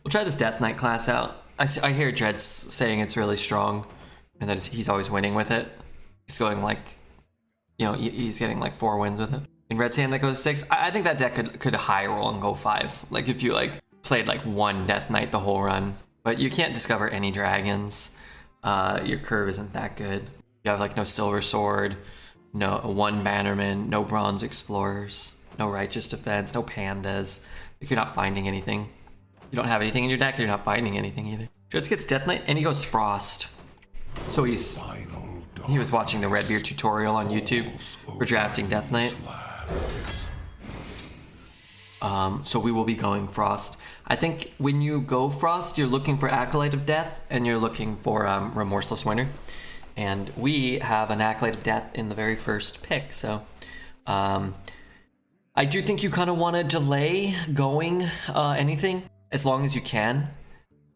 We'll try this Death Knight class out. I hear Dread's saying it's really strong and that he's always winning with it. He's going like, you know, he's getting like 4 wins with it. In Red's hand that goes 6. I think that deck could high roll and go 5. Like if you like played like 1 Death Knight the whole run. But you can't discover any dragons. Your curve isn't that good. You have like no Silver Sword, no 1 Bannerman, no Bronze Explorers, no Righteous Defense, no Pandas. Like you're not finding anything. You don't have anything in your deck, you're not finding anything either. Dreads gets Death Knight and he goes Frost. So he was watching the Redbeard tutorial on YouTube for drafting Death Knight. So we will be going Frost. I think when you go Frost, you're looking for Acolyte of Death and you're looking for Remorseless Winter. And we have an Acolyte of Death in the very first pick. So I do think you kind of want to delay going anything as long as you can.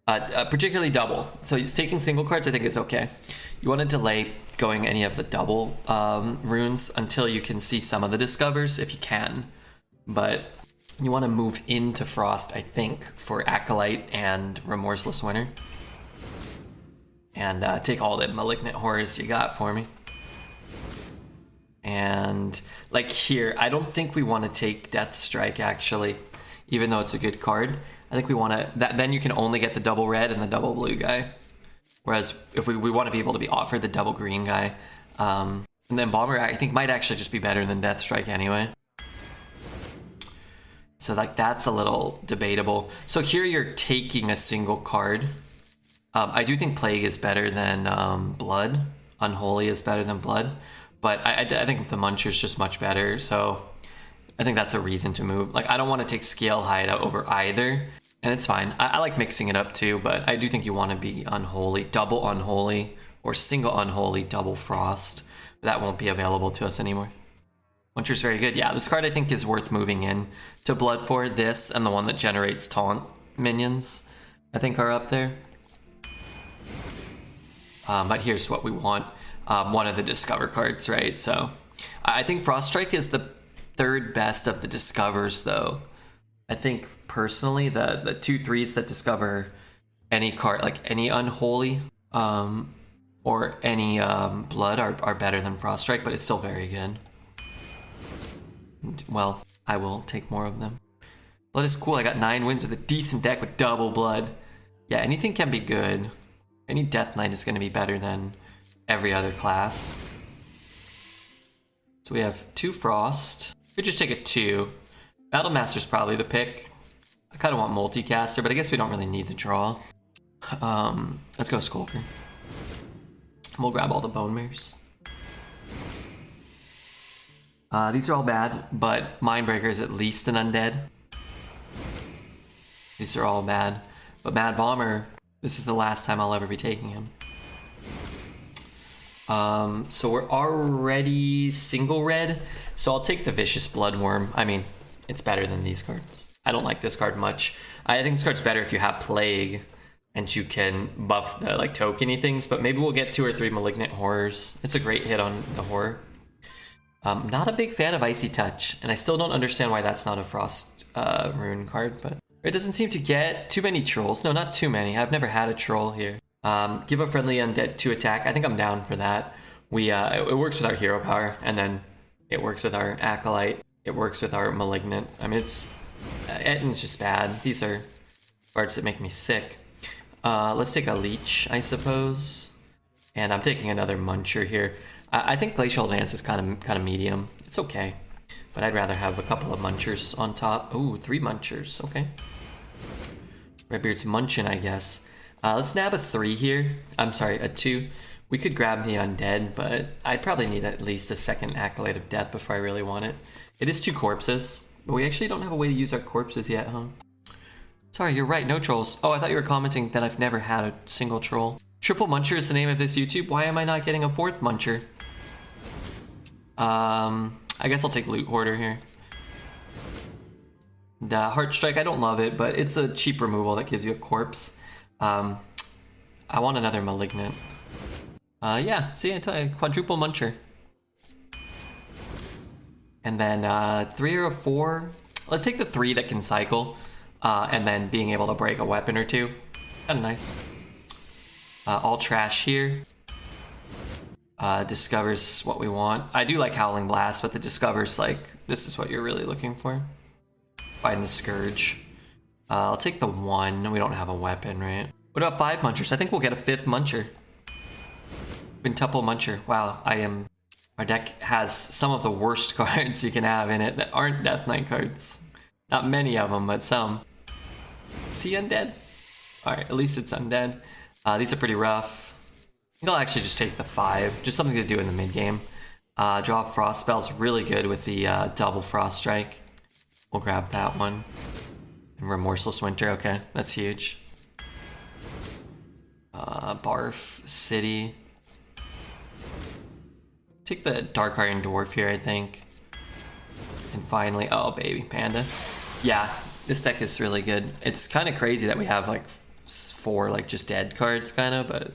Particularly double. So it's taking single cards I think is okay. You want to delay going any of the double runes until you can see some of the discovers if you can. But you want to move into Frost, I think, for Acolyte and Remorseless Winter. And take all the Malignant Horrors you got for me. And like here, I don't think we want to take Death Strike actually, even though it's a good card. I think we want to, then you can only get the double red and the double blue guy. Whereas if we want to be able to be offered the double green guy. And then Bomber I think might actually just be better than Death Strike anyway. So like that's a little debatable. So here you're taking a single card. I do think Plague is better than Blood. Unholy is better than Blood. But I think the Muncher is just much better. So I think that's a reason to move. Like I don't want to take Scale Hideout over either. And it's fine. I like mixing it up too, but I do think you want to be Unholy, double Unholy, or single Unholy, double Frost. That won't be available to us anymore. Muncher's very good. Yeah, this card I think is worth moving in to Blood for. This and the one that generates Taunt minions, I think are up there. But here's what we want. One of the Discover cards, right? So I think Frost Strike is the 3rd best of the Discovers though. I think personally the 2/3s that discover any card, like any Unholy or any Blood are better than Frost Strike, but it's still very good. Well, I will take more of them. Blood is cool. I got 9 wins with a decent deck with double Blood. Yeah, anything can be good. Any Death Knight is going to be better than every other class. So we have 2 Frost. Could just take a 2. Battle Master's probably the pick. I kind of want Multicaster, but I guess we don't really need the draw. Let's go Skulker. We'll grab all the Bone Mares. These are all bad, but Mindbreaker is at least an undead. These are all bad. But Mad Bomber, this is the last time I'll ever be taking him. So we're already single red. So I'll take the Vicious Bloodworm. I mean, it's better than these cards. I don't like this card much. I think this card's better if you have Plague and you can buff the like tokeny things, but maybe we'll get 2 or 3 Malignant Horrors. It's a great hit on the Horror. Not a big fan of Icy Touch, and I still don't understand why that's not a Frost rune card, but it doesn't seem to get too many trolls. No, not too many. I've never had a troll here. Give a friendly undead 2 attack. I think I'm down for that. It works with our hero power, and then it works with our Acolyte. It works with our Malignant. I mean, Ettin's just bad. These are cards that make me sick. Let's take a Leech, I suppose. And I'm taking another Muncher here. I think Glacial Advance is kind of medium. It's okay, but I'd rather have a couple of Munchers on top. Ooh, 3 Munchers, okay. Redbeard's munching, I guess. Let's nab a 3 here. I'm sorry, a 2. We could grab the Undead, but I'd probably need at least a 2nd Acolyte of Death before I really want it. It is 2 corpses, but we actually don't have a way to use our corpses yet, huh? Sorry, you're right, no trolls. Oh, I thought you were commenting that I've never had a single troll. Triple Muncher is the name of this YouTube. Why am I not getting a 4th Muncher? I guess I'll take Loot Hoarder here. And, Heart Strike, I don't love it, but it's a cheap removal that gives you a corpse. I want another Malignant. Yeah, see, I tell you, Quadruple Muncher. And then 3 or a 4. Let's take the 3 that can cycle. and then being able to break a weapon or two. Kind of nice. All trash here. Discovers what we want. I do like Howling Blast, but the Discovers, like, this is what you're really looking for. Find the Scourge. I'll take the 1. We don't have a weapon, right? What about 5 Munchers? I think we'll get a 5th Muncher. Quintuple Muncher. Wow, our deck has some of the worst cards you can have in it that aren't Death Knight cards. Not many of them, but some. Is he undead? Alright, at least it's undead. These are pretty rough. I think I'll actually just take the 5. Just something to do in the mid game. Draw Frost Spell's really good with the double Frost Strike. We'll grab that one. And Remorseless Winter, okay, that's huge. Barf, City. Take the Dark Iron Dwarf here, I think. And finally, oh baby, Panda. Yeah, this deck is really good. It's kind of crazy that we have like 4 like just dead cards kind of, but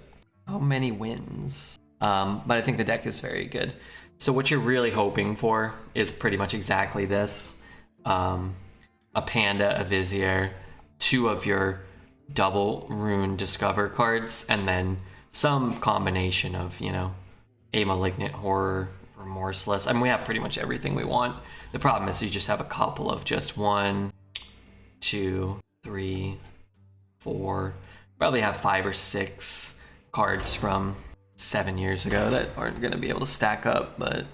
how many wins? But I think the deck is very good. So what you're really hoping for is pretty much exactly this. A Panda, a Vizier, 2 of your double Rune Discover cards, and then some combination of, you know, a Malignant Horror, Remorseless. I mean, we have pretty much everything we want. The problem is you just have a couple of just 1, 2, 3, 4, probably have 5 or 6 cards from 7 years ago that aren't going to be able to stack up, but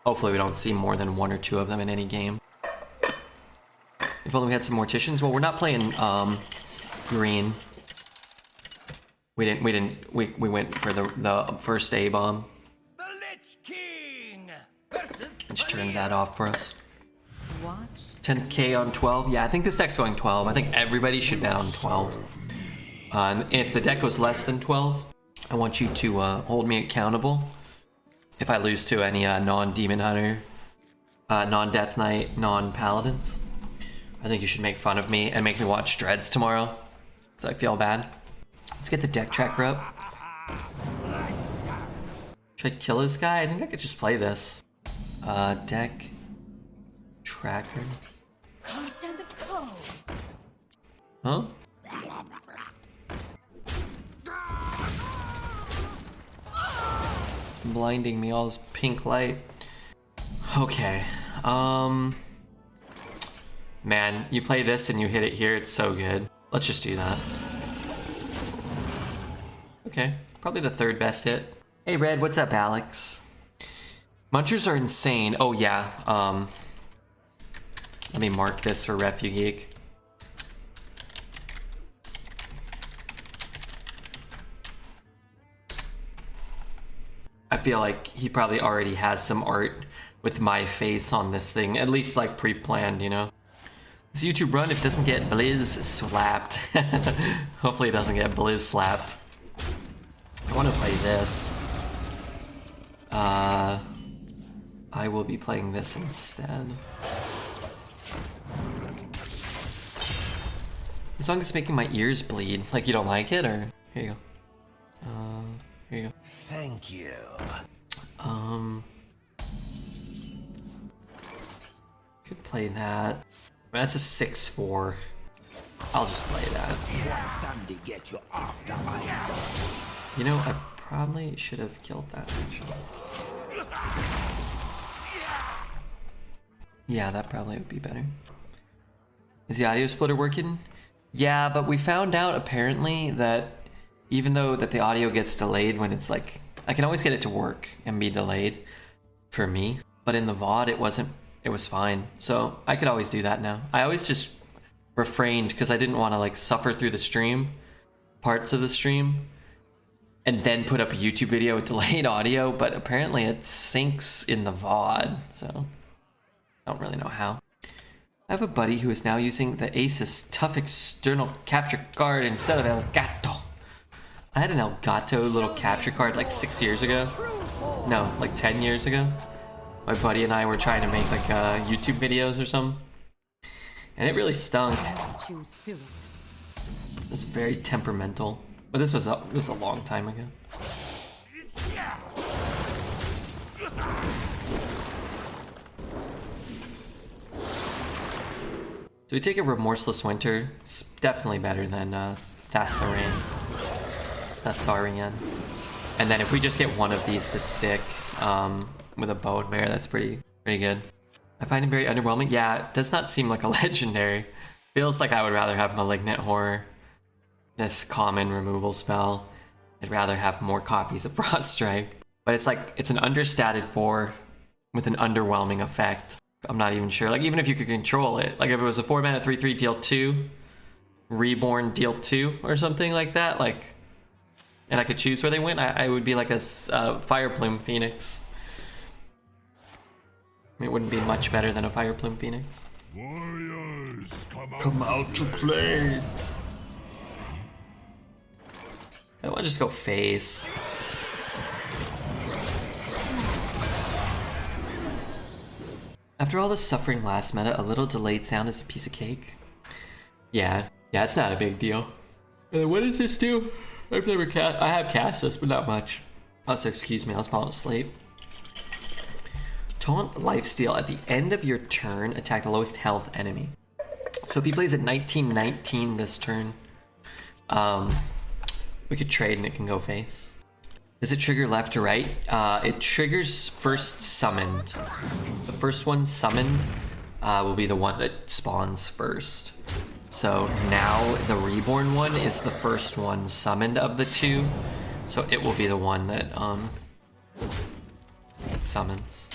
hopefully we don't see more than 1 or 2 of them in any game. If only we had some Morticians. Well, we're not playing green. We went for the first A-bomb. The Lich King versus Let's turn that off for us. Watch. 10k on 12. Yeah, I think this deck's going 12. I think everybody should bet on 12. If the deck goes less than 12, I want you to hold me accountable. If I lose to any non-Demon Hunter, non-Death Knight, non-Paladins, I think you should make fun of me and make me watch Dreads tomorrow, so I feel bad. Let's get the deck tracker up. Should I kill this guy? I think I could just play this. Deck tracker. Understand the code. Huh? It's blinding me, all this pink light. Okay. Man, you play this and you hit it here, it's so good. Let's just do that. Okay, probably the 3rd best hit. Hey Red, what's up, Alex? Munchers are insane. Oh yeah, let me mark this for Refugeek. I feel like he probably already has some art with my face on this thing, at least like pre-planned, you know? This YouTube run, if it doesn't get Blizz slapped. Hopefully it doesn't get Blizz slapped. I want to play this. I will be playing this instead. This song is making my ears bleed. Like, you don't like it, or here you go. Here you go. Thank you. Could play that. That's a 6/4. I'll just play that. Somebody get you off the ice. You know, I probably should have killed that, actually. Yeah, that probably would be better. Is the audio splitter working? Yeah, but we found out apparently that even though that the audio gets delayed when it's like, I can always get it to work and be delayed for me, but in the VOD it wasn't, it was fine. So I could always do that now. I always just refrained because I didn't want to like suffer through the stream, parts of the stream, and then put up a YouTube video with delayed audio, but apparently it syncs in the VOD, so I don't really know how. I have a buddy who is now using the Asus Tough External Capture Card instead of Elgato. I had an Elgato little capture card like 6 years ago. No, like 10 years ago. My buddy and I were trying to make like YouTube videos or something. And it really stunk. It was very temperamental. But this was a long time ago. we take a Remorseless Winter. It's definitely better than Thasarian. And then if we just get one of these to stick with a Bone Mare, that's pretty good. I find him very underwhelming. Yeah, it does not seem like a legendary. Feels like I would rather have Malignant Horror, this common removal spell. I'd rather have more copies of Frost Strike. But it's like, it's an understated 4 with an underwhelming effect. I'm not even sure. Like, even if you could control it, like if it was a 4 mana 3/3 deal 2, Reborn deal 2 or something like that, like, and I could choose where they went, I would be like a Fire Plume Phoenix. It wouldn't be much better than a Fire Plume Phoenix. Warriors, come out to play. I want to just go face. After all the suffering last meta, a little delayed sound is a piece of cake. Yeah, it's not a big deal. What does this do? I've never I have cast this, but not much. Also, excuse me, I was falling asleep. Taunt Lifesteal. At the end of your turn, attack the lowest health enemy. So if he plays at 19/19 this turn, we could trade and it can go face. Does it trigger left or right? It triggers first summoned. The first one summoned will be the one that spawns first. So now the Reborn one is the first one summoned of the 2. So it will be the one that summons.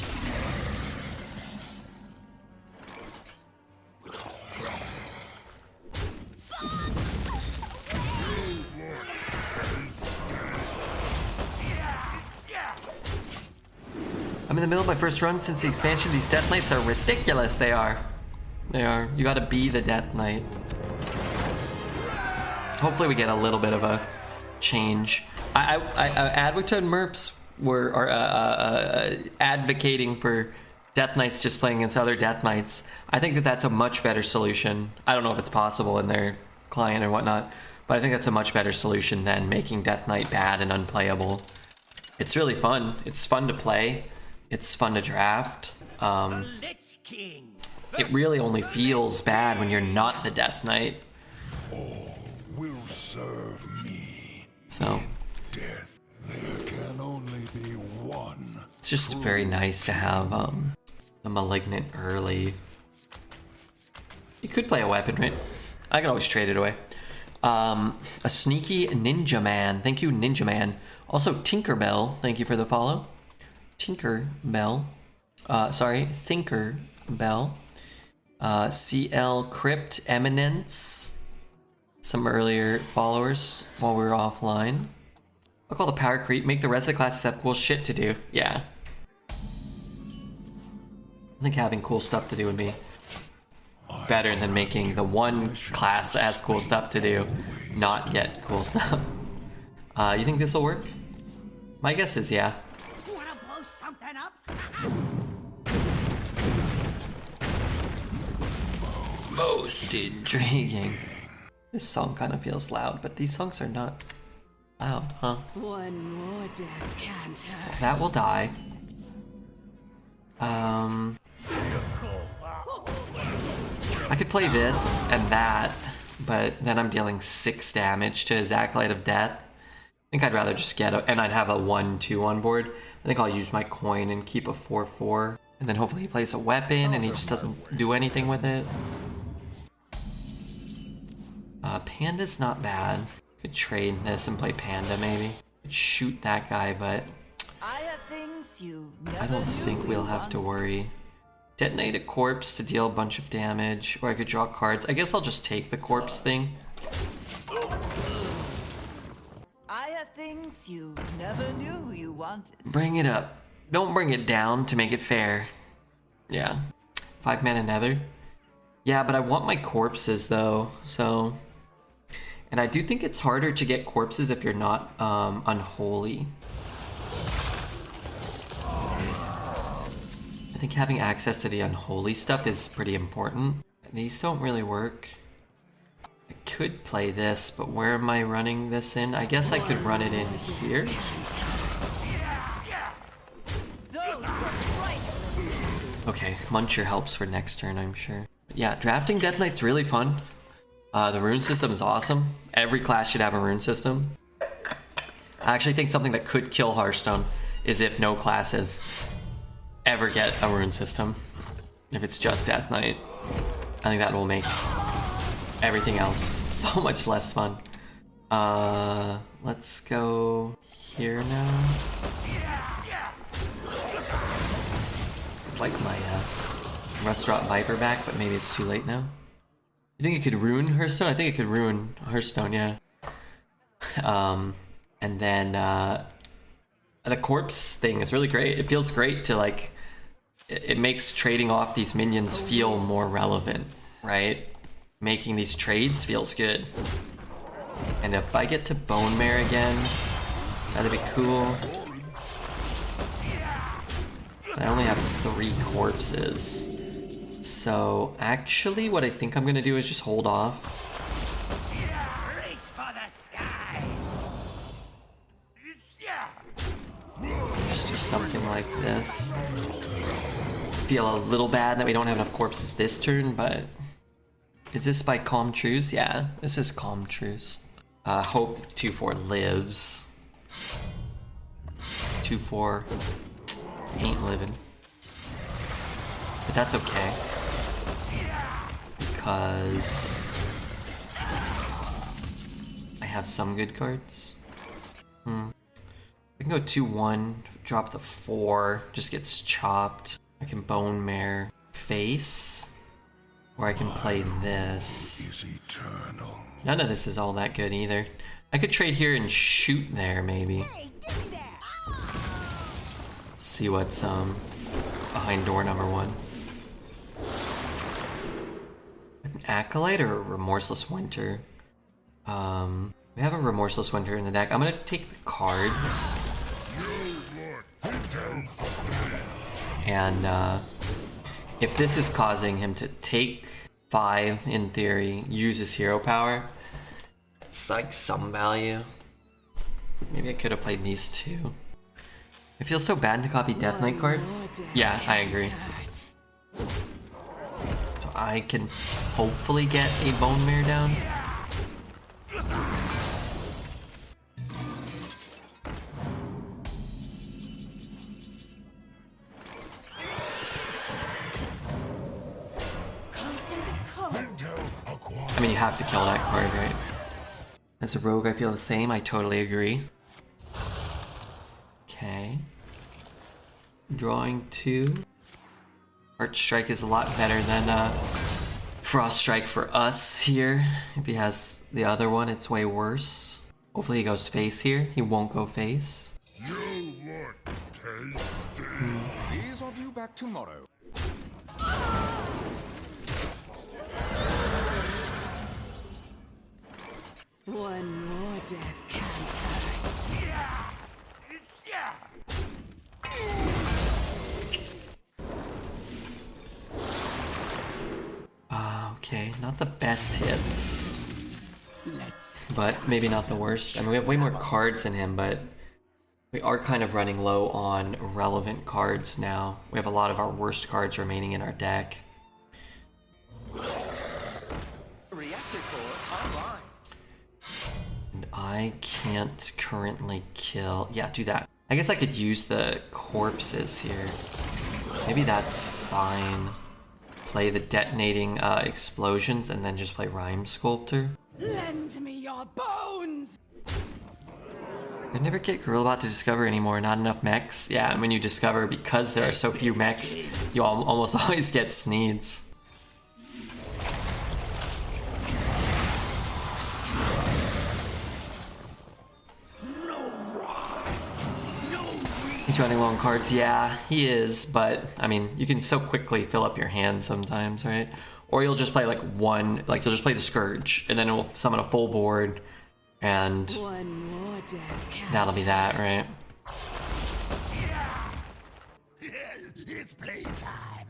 I'm in the middle of my first run since the expansion. These Death Knights are ridiculous. They are. You gotta be the Death Knight. Hopefully we get a little bit of a change. Advocate and Merps are advocating for Death Knights just playing against other Death Knights. I think that that's a much better solution. I don't know if it's possible in their client or whatnot, but I think that's a much better solution than making Death Knight bad and unplayable. It's really fun. It's fun to play. It's fun to draft. It really only feels bad when you're not the Death Knight. All will serve me. So Death, there can only be one. it's just very nice to have the Malignant early. You could play a weapon, right? I can always trade it away. A Sneaky Ninja Man. Thank you, Ninja Man. Also, Tinkerbell. Thank you for the follow. Tinkerbell. Thinkerbell. CL Crypt Eminence. Some earlier followers while we were offline. I'll call the power creep. Make the rest of the classes have cool shit to do. Yeah. I think having cool stuff to do would be better than making the one class that has cool stuff to do not get cool stuff. You think this will work? My guess is yeah. Wanna blow something up? Most intriguing. This song kind of feels loud, but these songs are not loud, huh? One more death can't hurt. That will die. I could play this and that, but then I'm dealing 6 damage to his Acolyte of Death. I think I'd rather just get and I'd have a 1/2 on board. I think I'll use my coin and keep a 4/4. And then hopefully he plays a weapon and he just doesn't do anything with it. Panda's not bad. Could trade this and play Panda maybe. Could shoot that guy, but I have things you I don't think we'll have to worry. Detonate a corpse to deal a bunch of damage, or I could draw cards. I guess I'll just take the corpse thing. I have things you never knew you wanted. Bring it up. Don't bring it down to make it fair. Yeah. 5 mana Nether. Yeah, but I want my corpses though, so... And I do think it's harder to get corpses if you're not unholy. I think having access to the unholy stuff is pretty important. These don't really work. I could play this, but where am I running this in? I guess I could run it in here. Okay, Muncher helps for next turn, I'm sure. yeah, drafting Death Knight's really fun. The rune system is awesome. Every class should have a rune system. I actually think something that could kill Hearthstone is if no classes ever get a rune system. If it's just Death Knight, I think that will make everything else so much less fun. Let's go here now. I'd like my Restaurant Viper back, but maybe it's too late now. You think it could ruin Hearthstone? I think it could ruin Hearthstone, yeah. And then the corpse thing is really great. It feels great to like, it makes trading off these minions feel more relevant, right? Making these trades feels good. And if I get to Bone Mare again, that'd be cool. I only have 3 corpses. So actually what I think I'm gonna do is just hold off. Reach for the skies. Just do something like this. Feel a little bad that we don't have enough corpses this turn, but is this by Calm Truce? Yeah, this is Calm Truce. Hope 2-4 lives. 2-4 ain't living. But that's okay. Because I have some good cards. I can go 2-1, drop the 4, just gets chopped. I can Bone Mare face, or I can play this. Is eternal. None of this is all that good either. I could trade here and shoot there, maybe. Hey, give me that. See what's behind door number 1. An Acolyte or a Remorseless Winter? We have a Remorseless Winter in the deck. I'm gonna take the cards. And if this is causing him to take 5 in theory, use his hero power, it's like some value. Maybe I could have played these 2. It feels so bad to copy Death Knight cards. Yeah, I agree. So I can hopefully get a Bone Mare down. I mean, you have to kill that card, right? As a rogue, I feel the same. I totally agree. Okay. Drawing 2. Heart Strike is a lot better than Frost Strike for us here. If he has the other one, it's way worse. Hopefully he goes face here. He won't go face. You look tasty. These are due back tomorrow. One more death can't hurt. Okay, not the best hits. But maybe not the worst. I mean, we have way more cards than him, but we are kind of running low on relevant cards now. We have a lot of our worst cards remaining in our deck. Reactor core online. And I can't currently kill... Yeah, do that. I guess I could use the corpses here. Maybe that's fine. Play the detonating explosions and then just play Rhyme Sculptor. Lend me your bones! I never get Gorillabot to discover anymore. Not enough mechs. Yeah, and when you discover, because there are so few mechs, you almost always get Sneeds. He's running low on cards. Yeah, he is, but I mean, you can so quickly fill up your hand sometimes, right? Or you'll just play like one, like you'll just play the Scourge, and then it'll summon a full board, and One more death can't that'll be that, right? It's playtime.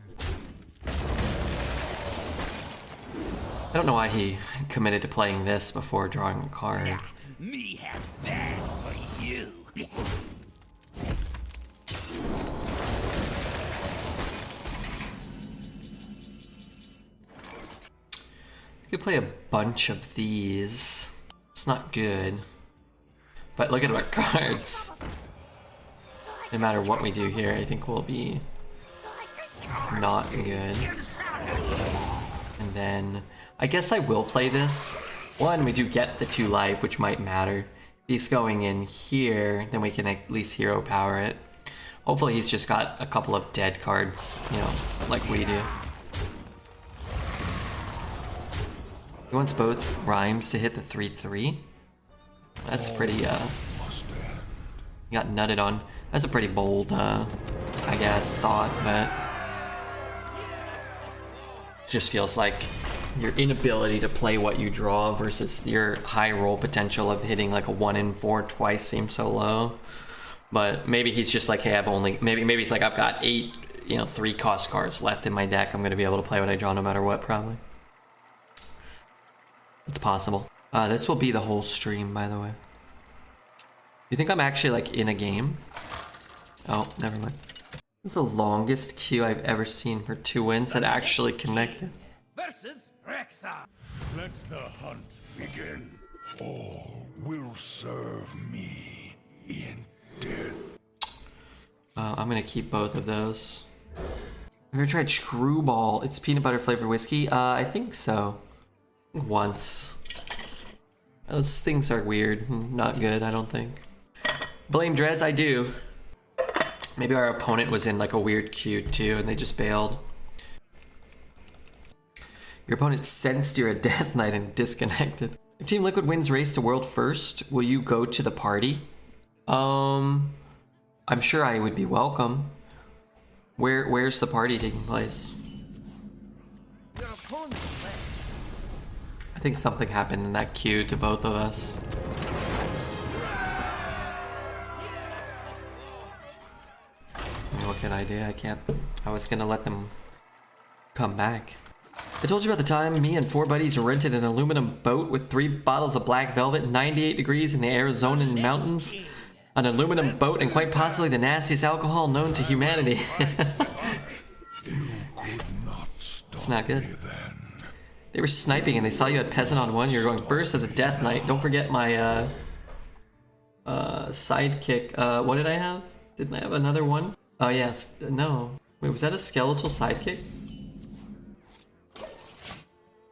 I don't know why he committed to playing this before drawing a card. Me have that for you. I could play a bunch of these. It's not good. But look at our cards. No matter what we do here, I think we'll be not good. And then I guess I will play this. One, we do get the 2 life, which might matter. If he's going in here, then we can at least hero power it. Hopefully he's just got a couple of dead cards, you know, like we do. He wants both rhymes to hit the 3/3. That's pretty, he got nutted on. That's a pretty bold, I guess, thought, but it just feels like your inability to play what you draw versus your high roll potential of hitting like a 1 in 4 twice seems so low. But maybe he's just like, hey, I've only, maybe he's like, I've got 8, you know, 3 cost cards left in my deck. I'm gonna be able to play what I draw no matter what, probably. It's possible. This will be the whole stream, by the way. You think I'm actually like in a game? Oh, never mind. This is the longest queue I've ever seen for 2 wins that actually connected. Versus Rexa. Let the hunt begin. All will serve me in death. I'm gonna keep both of those. Have you ever tried Screwball? It's peanut butter flavored whiskey. I think so. Once. Those things are weird. Not good, I don't think. Blame Dreads, I do. Maybe our opponent was in like a weird queue too and they just bailed. Your opponent sensed you're a Death Knight and disconnected. If Team Liquid wins race to world first, will you go to the party? I'm sure I would be welcome. Where's the party taking place? Your opponent's left. I think something happened in that queue to both of us. What can I do? I can't. I was gonna let them come back. I told you about the time me and 4 buddies rented an aluminum boat with 3 bottles of black velvet, 98 degrees in the Arizonan mountains. An aluminum boat and quite possibly the nastiest alcohol known to humanity. It's not good. They were sniping and they saw you at Peasant on 1. You're going first as a Death Knight. Don't forget my sidekick. What did I have? Didn't I have another one? Oh yes. No. Wait, was that a skeletal sidekick?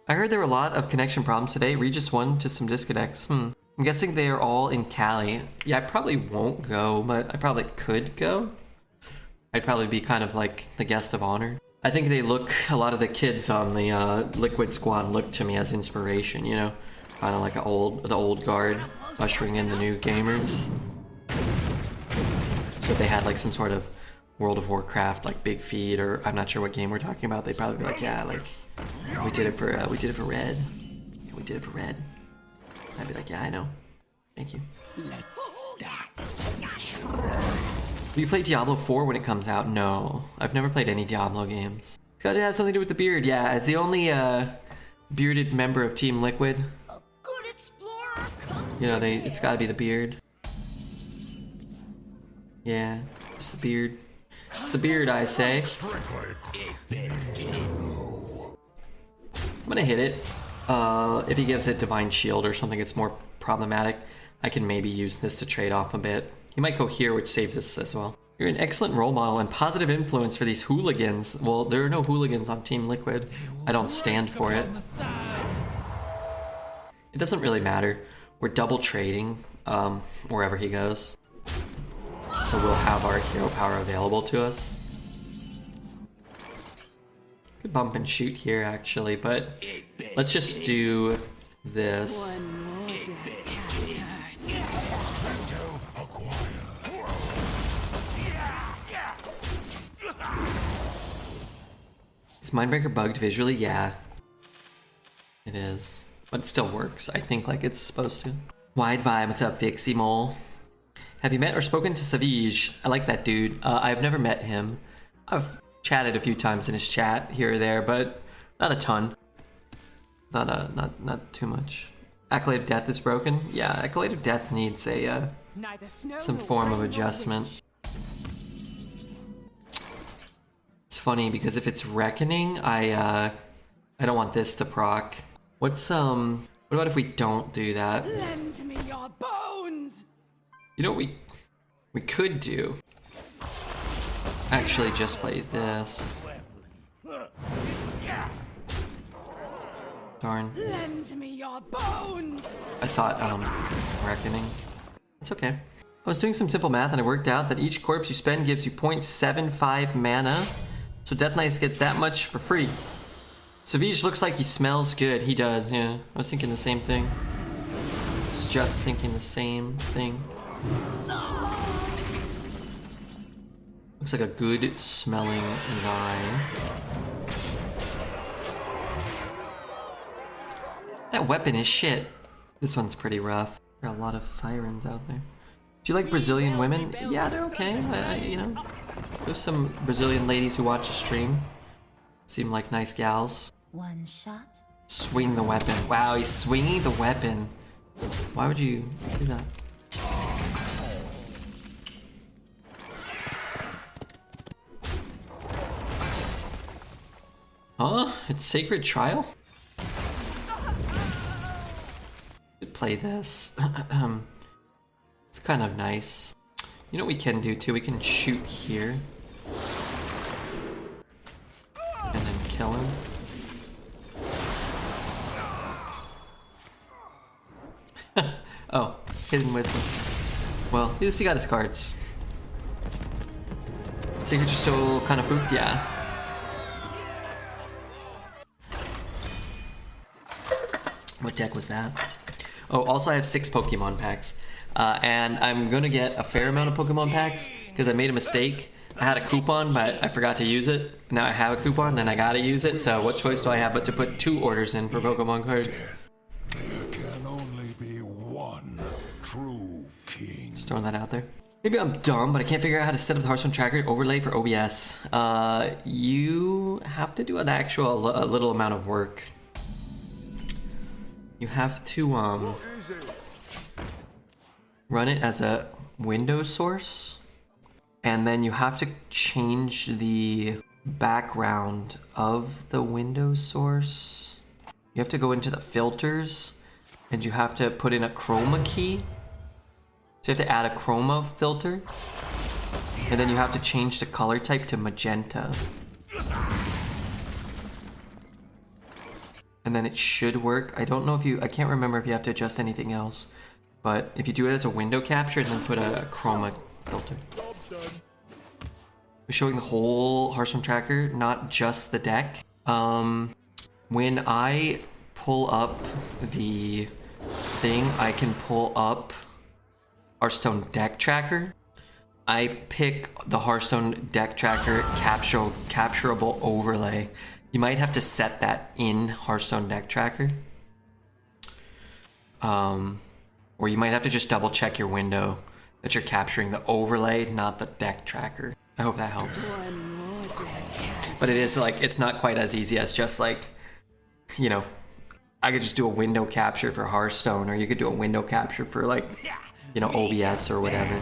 I heard there were a lot of connection problems today. Regis 1 to some disconnects. I'm guessing they are all in Cali. Yeah, I probably won't go, but I probably could go. I'd probably be kind of like the guest of honor. I think they look, a lot of the kids on the Liquid squad look to me as inspiration, you know? Kind of like the old guard ushering in the new gamers. So if they had like some sort of World of Warcraft like big feed, or I'm not sure what game we're talking about, they'd probably be like, yeah, like we did it for red. We did it for red. I'd be like, yeah, I know. Thank you. Will you play Diablo 4 when it comes out? No, I've never played any Diablo games. It's got to have something to do with the beard. Yeah, as the only bearded member of Team Liquid, A good explorer comes. you know, it's got to be the beard. Yeah, it's the beard. It's the beard, I say. I'm gonna hit it. If he gives it Divine Shield or something, it's more problematic. I can maybe use this to trade off a bit. He might go here, which saves us as well. You're an excellent role model and positive influence for these hooligans. Well, there are no hooligans on Team Liquid. I don't stand for it. It doesn't really matter. We're double trading wherever he goes. So we'll have our hero power available to us. Could bump and shoot here actually, but let's just do this. Is Mindbreaker bugged visually? Yeah. It is. But it still works, I think, like it's supposed to. Wide Vibe, what's up, Vixie Mole? Have you met or spoken to Savage? I like that dude. I've never met him. I've chatted a few times in his chat here or there, but not a ton. Not too much. Accolade of Death is broken? Yeah, Accolade of Death needs a some form of adjustment. It's funny because if it's Reckoning, I don't want this to proc. What about if we don't do that? Lend me your bones! You know what we could do? Actually just play this. Darn. Lend me your bones! I thought, reckoning. It's okay. I was doing some simple math and I worked out that each corpse you spend gives you 0.75 mana. So Death Knights get that much for free. Savage looks like he smells good. He does, yeah. I was thinking the same thing. I was just thinking the same thing. Looks like a good smelling guy. That weapon is shit. This one's pretty rough. There are a lot of sirens out there. Do you like Brazilian women? Yeah, they're okay. You know, there's some Brazilian ladies who watch the stream. Seem like nice gals. One shot. Swing the weapon. Wow, he's swinging the weapon. Why would you do that? Huh? It's Sacred Trial? Could play this. It's kind of nice. You know what we can do too? We can shoot here. And then kill him. Oh, hidden wisdom. Well, at least he got his cards. Secrets are still kind of pooped, yeah. What deck was that? Oh, also I have 6 Pokemon packs. And I'm gonna get a fair amount of Pokemon packs because I made a mistake. I had a coupon, but I forgot to use it. Now I have a coupon and I gotta use it, so what choice do I have but to put 2 orders in for Pokemon cards? There can only be one true king. Just throwing that out there. Maybe I'm dumb, but I can't figure out how to set up the Hearthstone tracker overlay for OBS. You have to do an actual a little amount of work. You have to run it as a Windows source, and then you have to change the background of the Windows source. You have to go into the filters, and you have to put in a chroma key. So you have to add a chroma filter, and then you have to change the color type to magenta. And then it should work. I don't know if I can't remember if you have to adjust anything else. But if you do it as a window capture and then put a chroma filter. We're showing the whole Hearthstone tracker, not just the deck. When I pull up the thing, I can pull up Hearthstone deck tracker. I pick the Hearthstone deck tracker capturable overlay. You might have to set that in Hearthstone deck tracker. Or you might have to just double check your window that you're capturing the overlay, not the deck tracker. I hope that helps. But it is like, it's not quite as easy as just like, you know, I could just do a window capture for Hearthstone, or you could do a window capture for like, you know, OBS or whatever.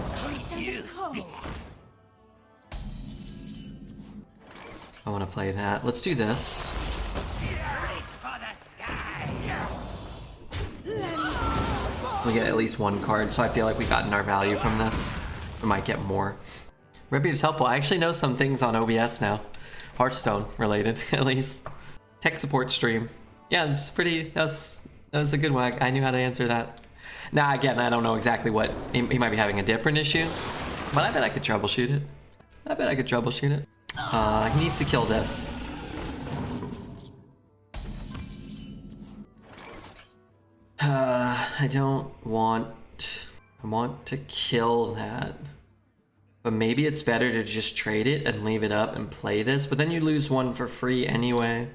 I want to play that. Let's do this. We get at least 1 card, so I feel like we've gotten our value from this. We might get more. Reputed is helpful. I actually know some things on OBS now. Hearthstone related, at least. Tech support stream. Yeah, it's pretty, that was a good one. I knew how to answer that. Now, again, I don't know exactly what, he might be having a different issue, but I bet I could troubleshoot it. He needs to kill this. I want to kill that. But maybe it's better to just trade it and leave it up and play this, but then you lose 1 for free anyway.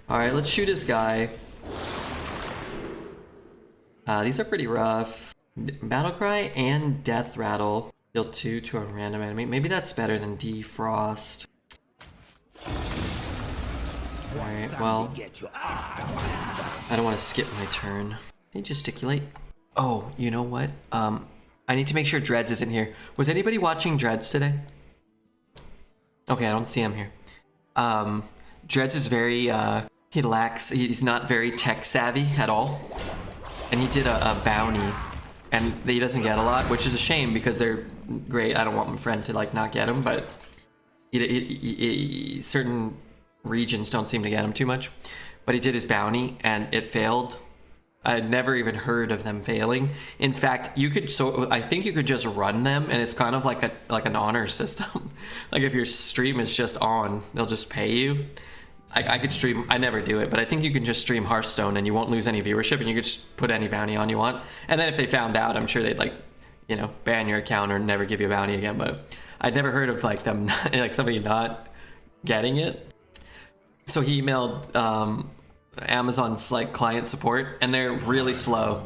Alright, let's shoot his guy. These are pretty rough. Battlecry and Death Rattle. Deal 2 to a random enemy. Maybe that's better than Defrost. Alright, well, I don't want to skip my turn. They gesticulate. Oh, you know what? I need to make sure Dreads isn't here. Was anybody watching Dreads today? Okay, I don't see him here. Dreads is very He lacks, he's not very tech savvy at all. And he did a bounty, and he doesn't get a lot, which is a shame because they're great. I don't want my friend to like not get them, but certain regions don't seem to get him too much. But he did his bounty and it failed. I'd never even heard of them failing. In fact, you could I think you could just run them, and it's kind of like an honor system. Like if your stream is just on, they'll just pay you. I could stream, I never do it, but I think you can just stream Hearthstone and you won't lose any viewership, and you could just put any bounty on you want. And then if they found out, I'm sure they'd like, you know, ban your account or never give you a bounty again. But I'd never heard of like them, like somebody not getting it. So he emailed Amazon's like client support, and they're really slow.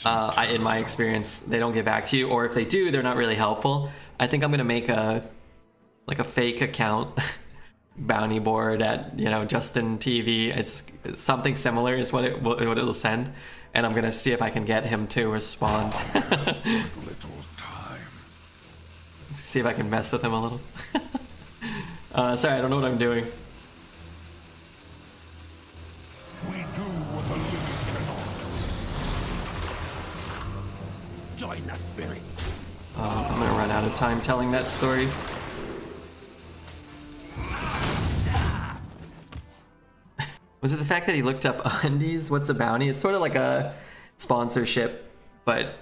In my experience, they don't get back to you, or if they do, they're not really helpful. I think I'm gonna make a fake account bounty board at, you know, Justin TV. It's something similar is what it'll send, and I'm gonna see if I can get him to respond. See if I can mess with him a little. Sorry, I don't know what I'm doing. We do what the living cannot. Join the spirits. I'm gonna run out of time telling that story. Was it the fact that he looked up undies? What's a bounty? It's sort of like a sponsorship, but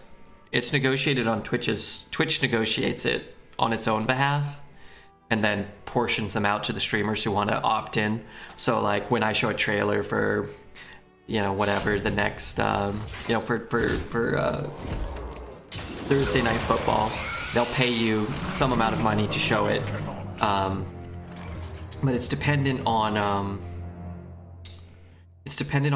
it's negotiated on Twitch's. Twitch negotiates it on its own behalf, and then portions them out to the streamers who want to opt in. So like when I show a trailer for, you know, whatever the next, you know, for Thursday Night Football, they'll pay you some amount of money to show it, but it's dependent on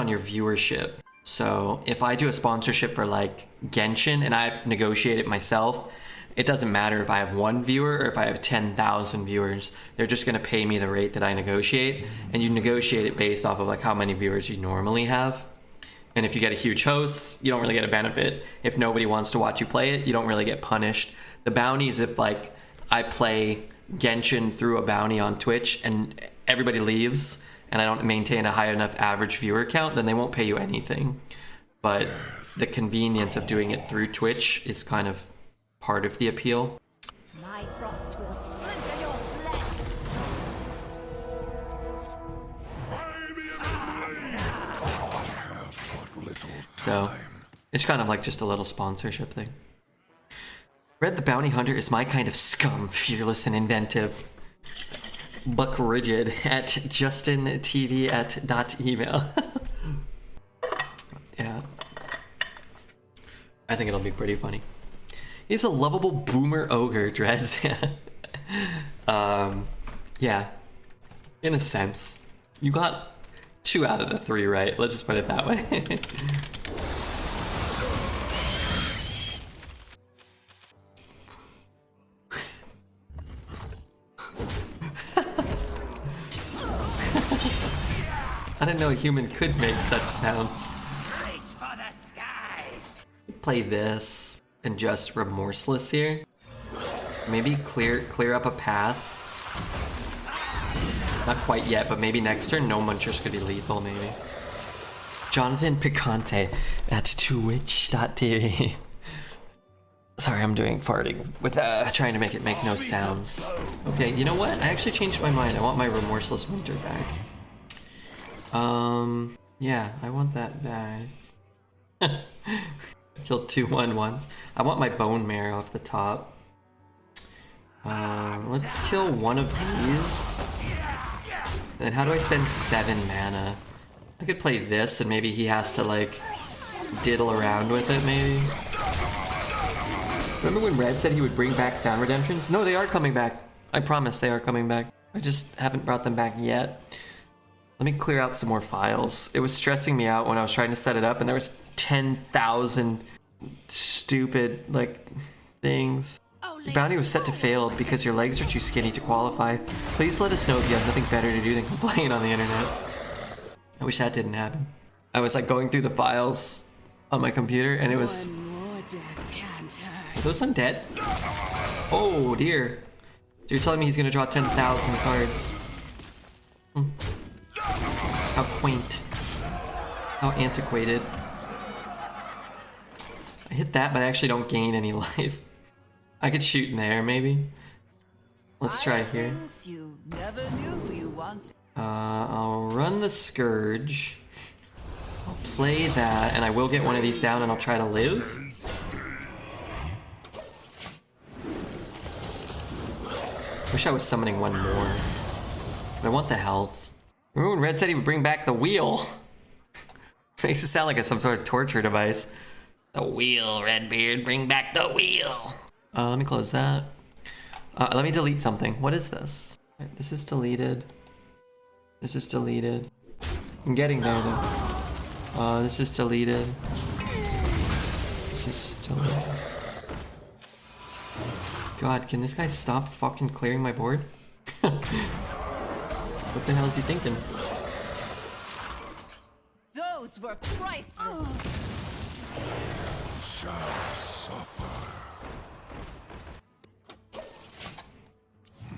your viewership. So if I do a sponsorship for like Genshin and I negotiate it myself, it doesn't matter if I have 1 viewer or if I have 10,000 viewers. They're just going to pay me the rate that I negotiate, and you negotiate it based off of like how many viewers you normally have. And if you get a huge host, you don't really get a benefit. If nobody wants to watch you play it, you don't really get punished. The bounties, if like I play Genshin through a bounty on Twitch and everybody leaves and I don't maintain a high enough average viewer count, then they won't pay you anything. But the convenience of doing it through Twitch is kind of part of the appeal. My frost will splinter your flesh. So it's kind of like just a little sponsorship thing. Red the Bounty Hunter is my kind of scum, fearless and inventive. Buck Rigid at JustinTV at .email. Yeah. I think it'll be pretty funny. He's a lovable boomer ogre, Dreads. Yeah. In a sense. You got 2 out of the 3 right. Let's just put it that way. I didn't know a human could make such sounds. Reach for the skies. Play this and just remorseless here. Maybe clear up a path. Not quite yet, but maybe next turn. No Munchers could be lethal, maybe. Jonathan Picante at twitch.tv. Sorry, I'm doing farting with trying to make it make no sounds. Okay, you know what? I actually changed my mind. I want my remorseless winter back. Yeah, I want that back. I killed 2-1 once. I want my bone mare off the top. Let's kill one of these. Then how do I spend 7 mana? I could play this and maybe he has to like diddle around with it maybe. Remember when Red said he would bring back sound redemptions? No, they are coming back. I promise they are coming back. I just haven't brought them back yet. Let me clear out some more files. It was stressing me out when I was trying to set it up and there was 10,000 stupid like things. Your bounty was set to fail because your legs are too skinny to qualify. Please let us know if you have nothing better to do than complain on the internet. I wish that didn't happen. I was like going through the files on my computer and it was... Are those undead? Oh dear. So you're telling me he's gonna draw 10,000 cards. How quaint. How antiquated. I hit that, but I actually don't gain any life. I could shoot in there, maybe. Let's try here. Things you never knew you wanted. I'll run the Scourge. I'll play that, and I will get one of these down, and I'll try to live. Wish I was summoning one more. But I want the health. Remember when Red said he would bring back the wheel? Makes it sound like it's some sort of torture device. The wheel, Redbeard, bring back the wheel. Let me close that. Let me delete something. What is this? This is deleted. This is deleted. I'm getting there though. This is deleted. This is deleted. God, can this guy stop fucking clearing my board? What the hell is he thinking? Those were priceless. Shall suffer.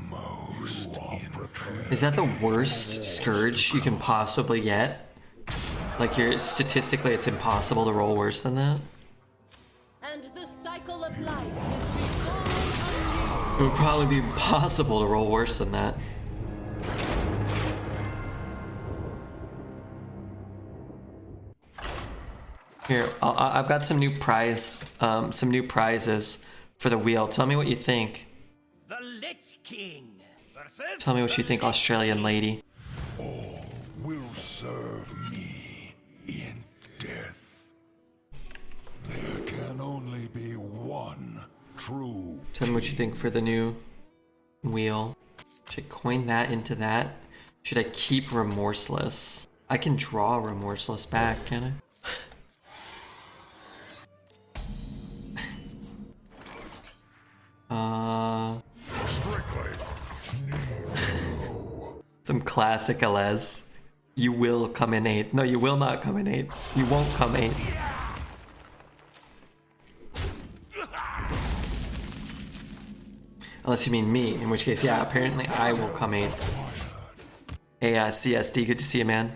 Most prepared. Is that the worst Scourge you can possibly get? Like, statistically, it's impossible to roll worse than that? And the cycle of life is reborn. It would probably be impossible to roll worse than that. Here, I've got some new prizes for the wheel. Tell me what you think. The Lich King versus Tell me what you think, Australian lady. All will serve me in death. There can only be one true. Tell me what you think for the new wheel. Should I coin that into that? Should I keep Remorseless? I can draw Remorseless back, can I? Some classic Alez. You will come in 8th. No, you will not come in 8th. You won't come 8th. Unless you mean me, in which case, yeah, apparently I will come 8th. Hey, CSD, good to see you, man.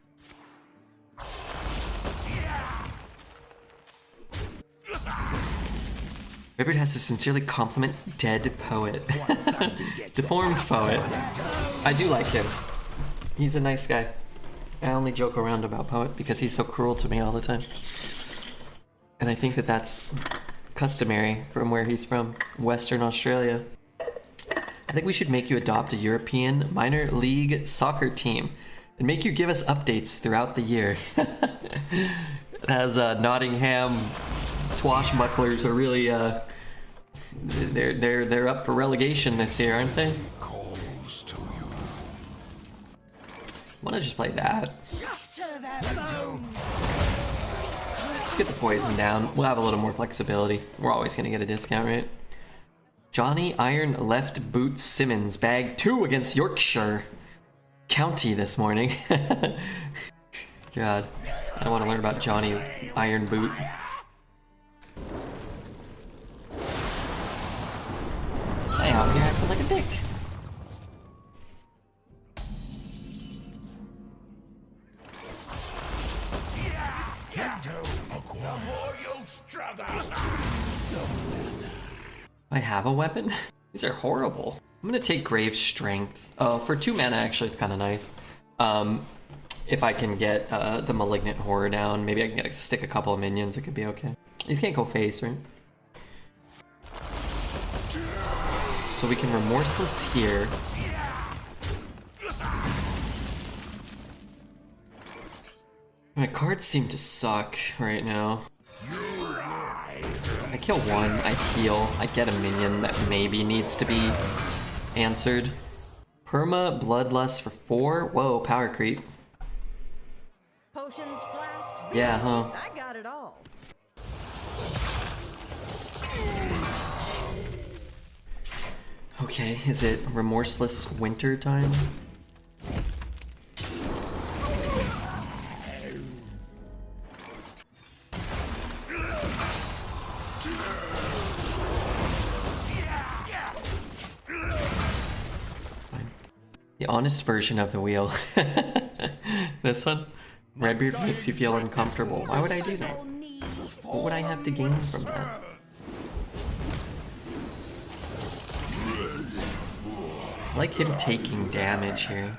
Ribbert has to sincerely compliment Dead Poet. Deformed Poet. I do like him. He's a nice guy. I only joke around about Poet because he's so cruel to me all the time. And I think that that's customary from where he's from, Western Australia. I think we should make you adopt a European minor league soccer team and make you give us updates throughout the year. As Nottingham swashbucklers are really they're up for relegation this year, aren't they? Calls to you. Why not just play that? Just get the poison down. We'll have a little more flexibility. We're always gonna get a discount, right? Johnny Iron Left Boot Simmons, bag 2 against Yorkshire County this morning. God, I don't want to learn about Johnny Iron Boot. I out here acting like a dick. I have a weapon? These are horrible. I'm gonna take Grave Strength. For 2 mana, actually, it's kind of nice. If I can get the Malignant Horror down, maybe I can stick a couple of minions, it could be okay. These can't go face, right? So we can Remorseless here. My cards seem to suck right now. I kill one, I heal, I get a minion that maybe needs to be answered. Perma Bloodlust for 4. Whoa, power creep. Potions, flasks, Yeah, huh? I got it all. Okay, is it Remorseless Winter time? The honest version of the wheel. This one? Redbeard makes you feel uncomfortable. Why would I do that? What would I have to gain from that? I like him taking damage here.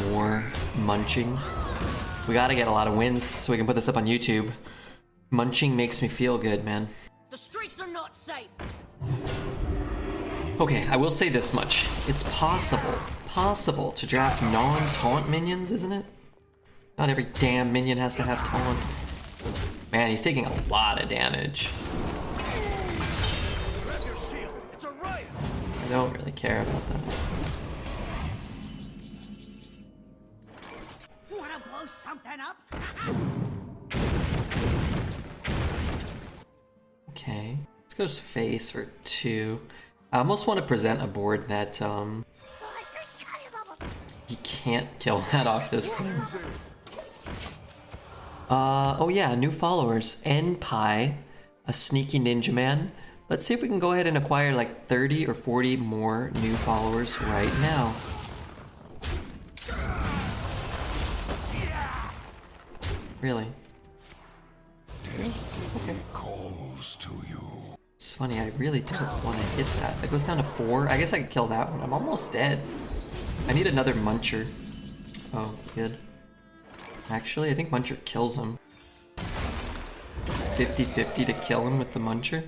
More munching. We gotta get a lot of wins so we can put this up on YouTube. Munching makes me feel good, man. The streets are not safe. Okay, I will say this much. It's possible to draft non-taunt minions, isn't it? Not every damn minion has to have taunt. Man, he's taking a lot of damage. I don't really care about that. Wanna blow something up? Okay, let's go face for 2. I almost want to present a board that he can't kill that off this turn. Oh yeah, new followers. NPie, a sneaky ninja man. Let's see if we can go ahead and acquire like 30 or 40 more new followers right now. Really? Okay. Calls to you. It's funny, I really don't want to hit that. It goes down to 4. I guess I could kill that one. I'm almost dead. I need another Muncher. Oh, good. Actually, I think Muncher kills him. 50-50 to kill him with the Muncher.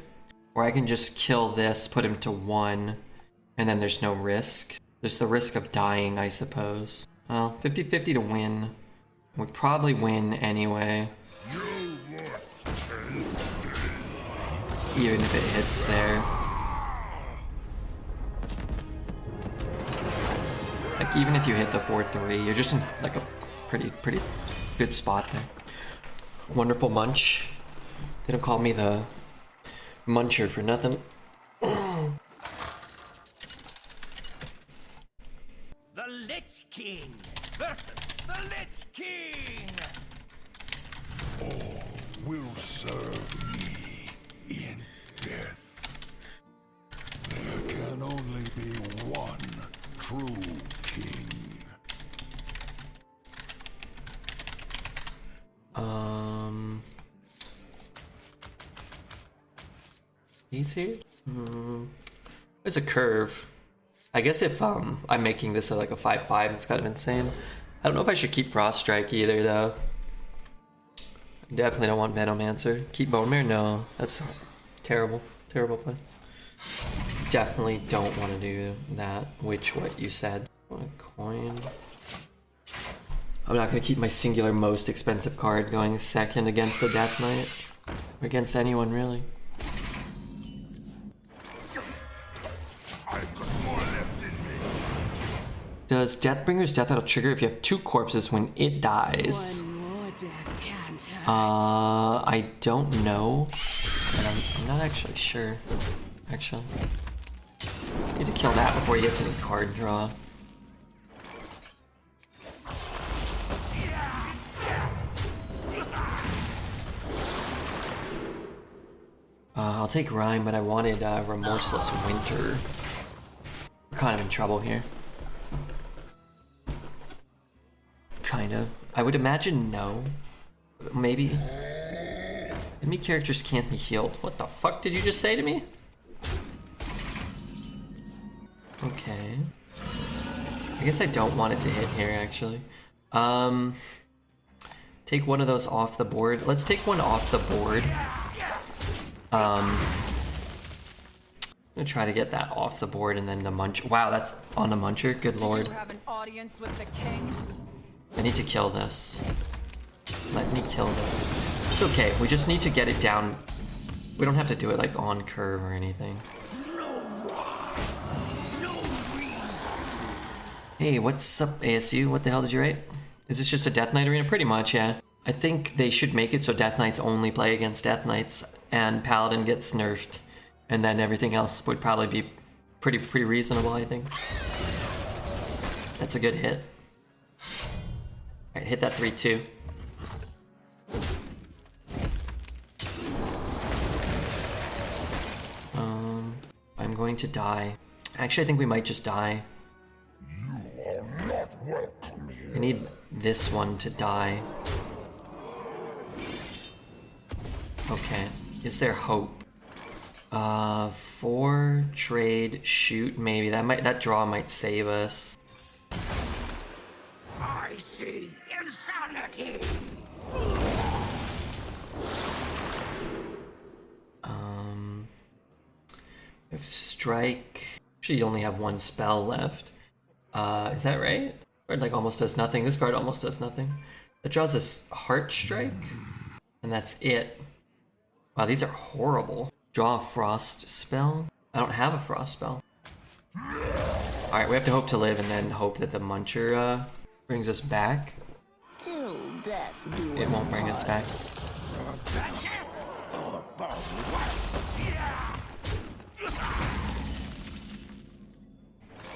Or I can just kill this, put him to 1, and then there's no risk. There's the risk of dying, I suppose. Well, 50-50 to win. We'd probably win anyway. Even if it hits there. Like, even if you hit the 4-3, you're just in like a pretty good spot there. Wonderful Munch. They don't call me the Muncher for nothing. The Lich King versus the Lich King. All will serve me in death. There can only be one true king. He's here? There's a curve. I guess if I'm making this like a 5-5, it's kind of insane. I don't know if I should keep Frost Strike either though. Definitely don't want Venomancer. Keep Bone Mare? No, that's terrible. Terrible play. Definitely don't want to do that, what you said. What a coin. I'm not going to keep my singular most expensive card going second against the Death Knight. Or against anyone, really. I've got more left in me. Does Deathbringer's Death Rattle trigger if you have 2 corpses when it dies? One more death can't hurt. I don't know. But I'm not actually sure. Actually. Need to kill that before he gets any card draw. I'll take Rhyme, but I wanted Remorseless Winter. We're kind of in trouble here. Kind of. I would imagine no. Maybe. Enemy characters can't be healed. What the fuck did you just say to me? Okay. I guess I don't want it to hit here, actually. Take one of those off the board. Let's take one off the board. I'm gonna try to get that off the board and then the Munch. Wow, that's on the Muncher. Good lord. You have an audience with the king. I need to kill this. Let me kill this. It's okay. We just need to get it down. We don't have to do it like on curve or anything. Hey, what's up, ASU? What the hell did you write? Is this just a Death Knight arena? Pretty much, yeah. I think they should make it so Death Knights only play against Death Knights and Paladin gets nerfed. And then everything else would probably be pretty reasonable, I think. That's a good hit. Alright, hit that 3-2. I'm going to die. Actually, I think we might just die. You are not welcome here. I need this one to die. Okay, is there hope? 4 trade shoot maybe that draw might save us. I see insanity. If strike, actually you only have 1 spell left. Is that right? Card like almost does nothing. This card almost does nothing. It draws us Heart Strike, and that's it. Wow, these are horrible. Draw a Frost spell. I don't have a Frost spell. All right, we have to hope to live, and then hope that the Muncher brings us back. Till death do It won't bring us back.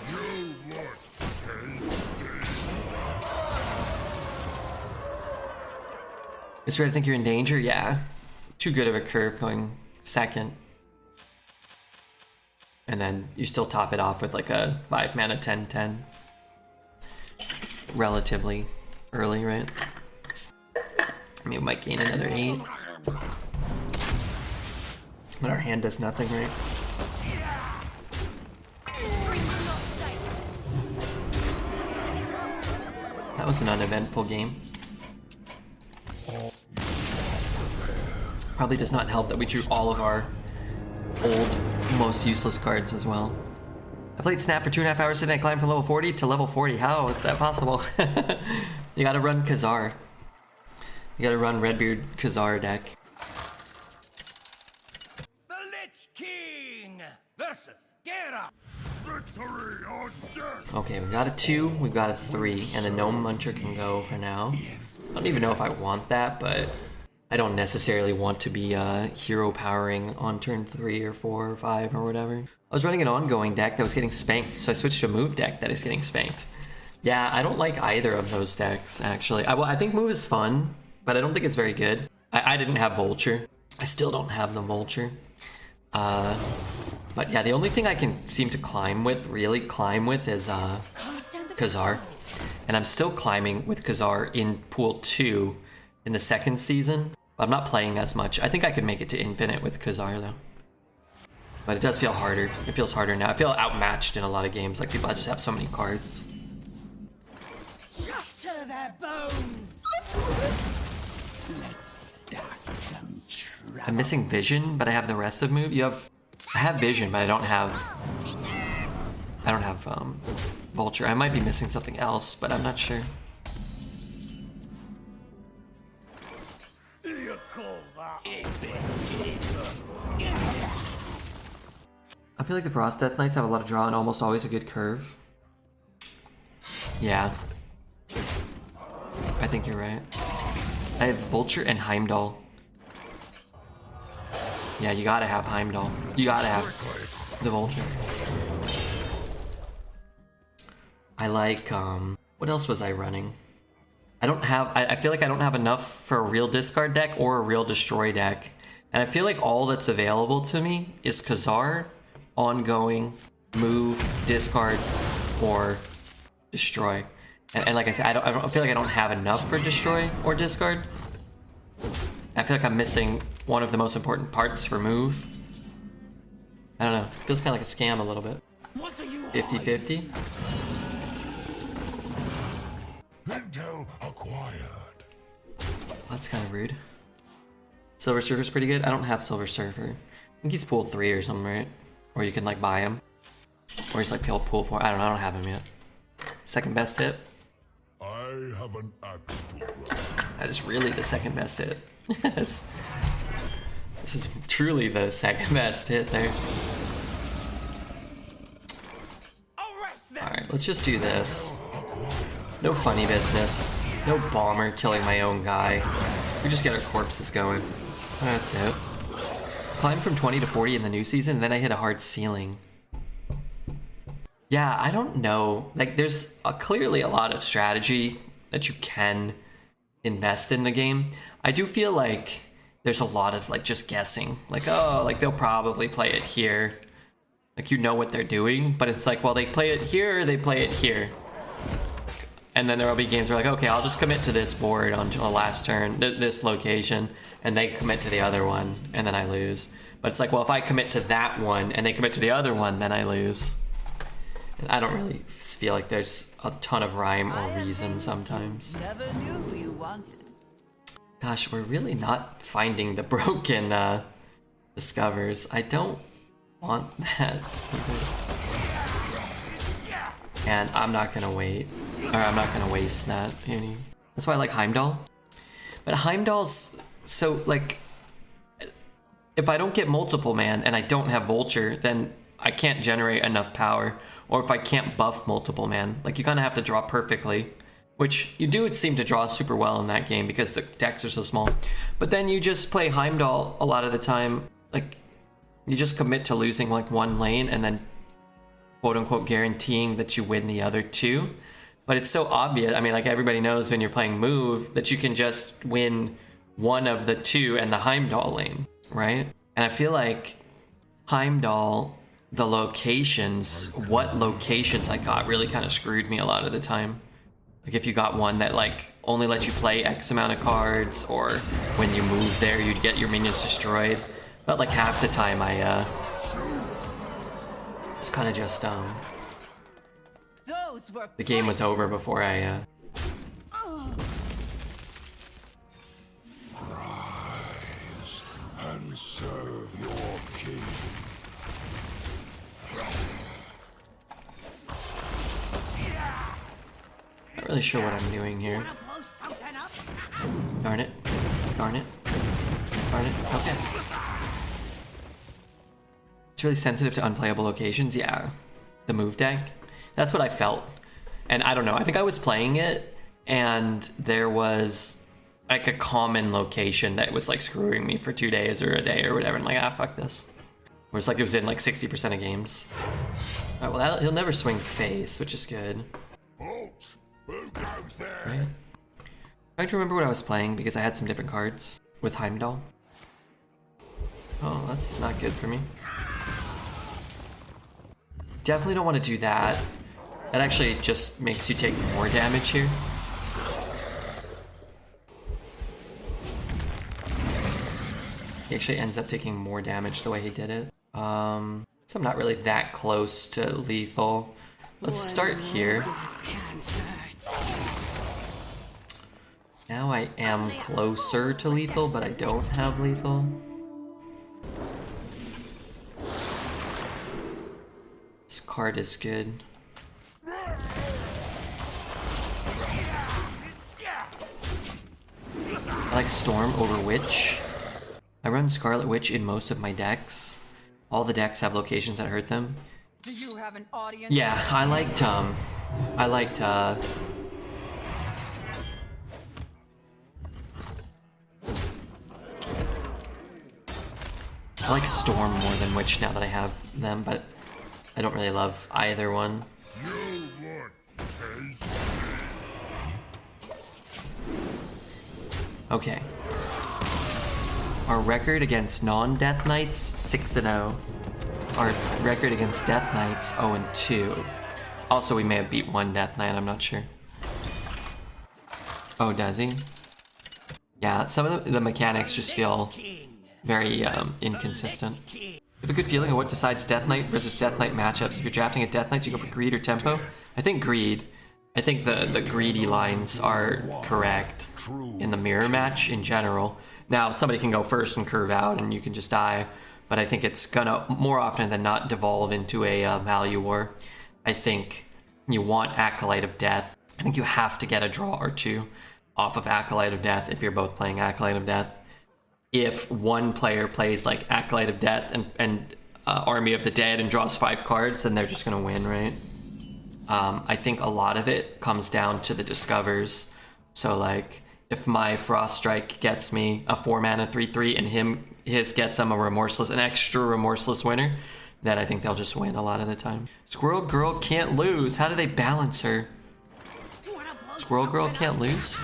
You look tasty. Mr. Red, I think you're in danger. Yeah, too good of a curve going second. And then you still top it off with like a 5 mana 10/10. Relatively early, right? I mean, we might gain another 8. But our hand does nothing, right? That was an uneventful game. Probably does not help that we drew all of our old, most useless cards as well. I played Snap for 2.5 hours today. I climbed from level 40 to level 40. How is that possible? You gotta run Khazar. You gotta run Redbeard Khazar deck. The Lich King versus Gera. Victory or death. Okay, we got a 2, we got a 3, and a Gnome Muncher can go for now. I don't even know if I want that, but I don't necessarily want to be hero powering on turn 3 or 4 or 5 or whatever. I was running an ongoing deck that was getting spanked, so I switched to a move deck that is getting spanked. Yeah, I don't like either of those decks, actually. I think move is fun, but I don't think it's very good. I didn't have Vulture. I still don't have the Vulture. But yeah, the only thing I can seem to really climb with, is Khazar. And I'm still climbing with Khazar in Pool 2 in the 2nd season. But I'm not playing as much. I think I could make it to Infinite with Khazar, though. But it does feel harder. It feels harder now. I feel outmatched in a lot of games. Like, people just have so many cards. shatter their bones. Let's start some trouble. I'm missing Vision, but I have the rest of move. I have Vision, but I don't have Vulture. I might be missing something else, but I'm not sure. You call that I feel like the Frost Death Knights have a lot of draw and almost always a good curve. Yeah. I think you're right. I have Vulture and Heimdall. Yeah, you gotta have Heimdall. You gotta have the Vulture. I like, what else was I running? I feel like I don't have enough for a real discard deck or a real destroy deck. And I feel like all that's available to me is Khazar, ongoing, move, discard, or destroy. And like I said, I don't feel like I don't have enough for destroy or discard. I feel like I'm missing one of the most important parts for move. I don't know, it feels kind of like a scam a little bit. 50-50. Intel acquired. That's kind of rude. Silver Surfer's pretty good. I don't have Silver Surfer. I think he's pool 3 or something, right? Or you can like buy him. Or he's like pool 4. I don't know, I don't have him yet. Second best hit. I have an axe to grind. That is really the second best hit. This is truly the second best hit there. Alright, let's just do this. No funny business. No bomber killing my own guy. We just get our corpses going. That's it. Climbed from 20 to 40 in the new season, and then I hit a hard ceiling. Yeah, I don't know. Like, there's clearly a lot of strategy that you can invest in the game. I do feel like there's a lot of like just guessing. Like, oh, like they'll probably play it here. Like, you know what they're doing, but it's like, well, they play it here, or they play it here. And then there'll be games where like, okay, I'll just commit to this board on the last turn, this location, and they commit to the other one, and then I lose. But it's like, well, if I commit to that one and they commit to the other one, then I lose. And I don't really feel like there's a ton of rhyme or reason sometimes. Never knew you wanted. Gosh, we're really not finding the broken discovers. I don't want that either. And I'm not gonna wait. Or I'm not gonna waste that any. That's why I like Heimdall. But Heimdall's so like, if I don't get multiple man and I don't have Vulture, then I can't generate enough power. Or if I can't buff multiple man, like you kind of have to draw perfectly, which you do seem to draw super well in that game because the decks are so small. But then you just play Heimdall a lot of the time, like you just commit to losing like one lane and then quote unquote guaranteeing that you win the other two. But it's so obvious. I mean, like everybody knows when you're playing Move that you can just win one of the two and the Heimdall lane, right? And I feel like Heimdall, the locations, what locations I got really kind of screwed me a lot of the time. Like if you got one that like only lets you play X amount of cards, or when you move there you'd get your minions destroyed. But like half the time I was kind of just Those were the game was over before I Rise and serve your king. not really sure what I'm doing here. Darn it. Darn it. Darn it. Okay. It's really sensitive to unplayable locations. Yeah. The move deck. That's what I felt. And I don't know. I think I was playing it and there was like a common location that was like screwing me for 2 days or a day or whatever. And I'm like, ah, fuck this. Where it's like it was in like 60% of games. Alright, well, he'll never swing face, which is good. Halt! Who goes there? Right? I have to remember what I was playing because I had some different cards with Heimdall. Oh, that's not good for me. Definitely don't want to do that. That actually just makes you take more damage here. He actually ends up taking more damage the way he did it. So I'm not really that close to lethal. Let's start here. Now I am closer to lethal, but I don't have lethal. This card is good. I like Storm over Witch. I run Scarlet Witch in most of my decks. All the decks have locations that hurt them. Do you have an audience? Yeah, I liked I like Storm more than Witch now that I have them, but I don't really love either one. You look tasty. Okay. Our record against non-Death Knights, 6-0. Our record against Death Knights, 0-2. Also, we may have beat one Death Knight, I'm not sure. Oh, does he? Yeah, some of the mechanics just feel very inconsistent. You have a good feeling of what decides Death Knight versus Death Knight matchups. If you're drafting a Death Knight, do you go for Greed or Tempo? I think Greed. I think the greedy lines are correct in the mirror match in general. Now, somebody can go first and curve out and you can just die, but I think it's gonna, more often than not, devolve into a value war. I think you want Acolyte of Death. I think you have to get a draw or two off of Acolyte of Death if you're both playing Acolyte of Death. If one player plays like Acolyte of Death and Army of the Dead and draws 5 cards, then they're just gonna win, right? I think a lot of it comes down to the discovers. So like, if my Frost Strike gets me a 4-mana 3/3 and his gets him an extra remorseless winner, then I think they'll just win a lot of the time. Squirrel Girl can't lose. How do they balance her? Squirrel Girl can't lose?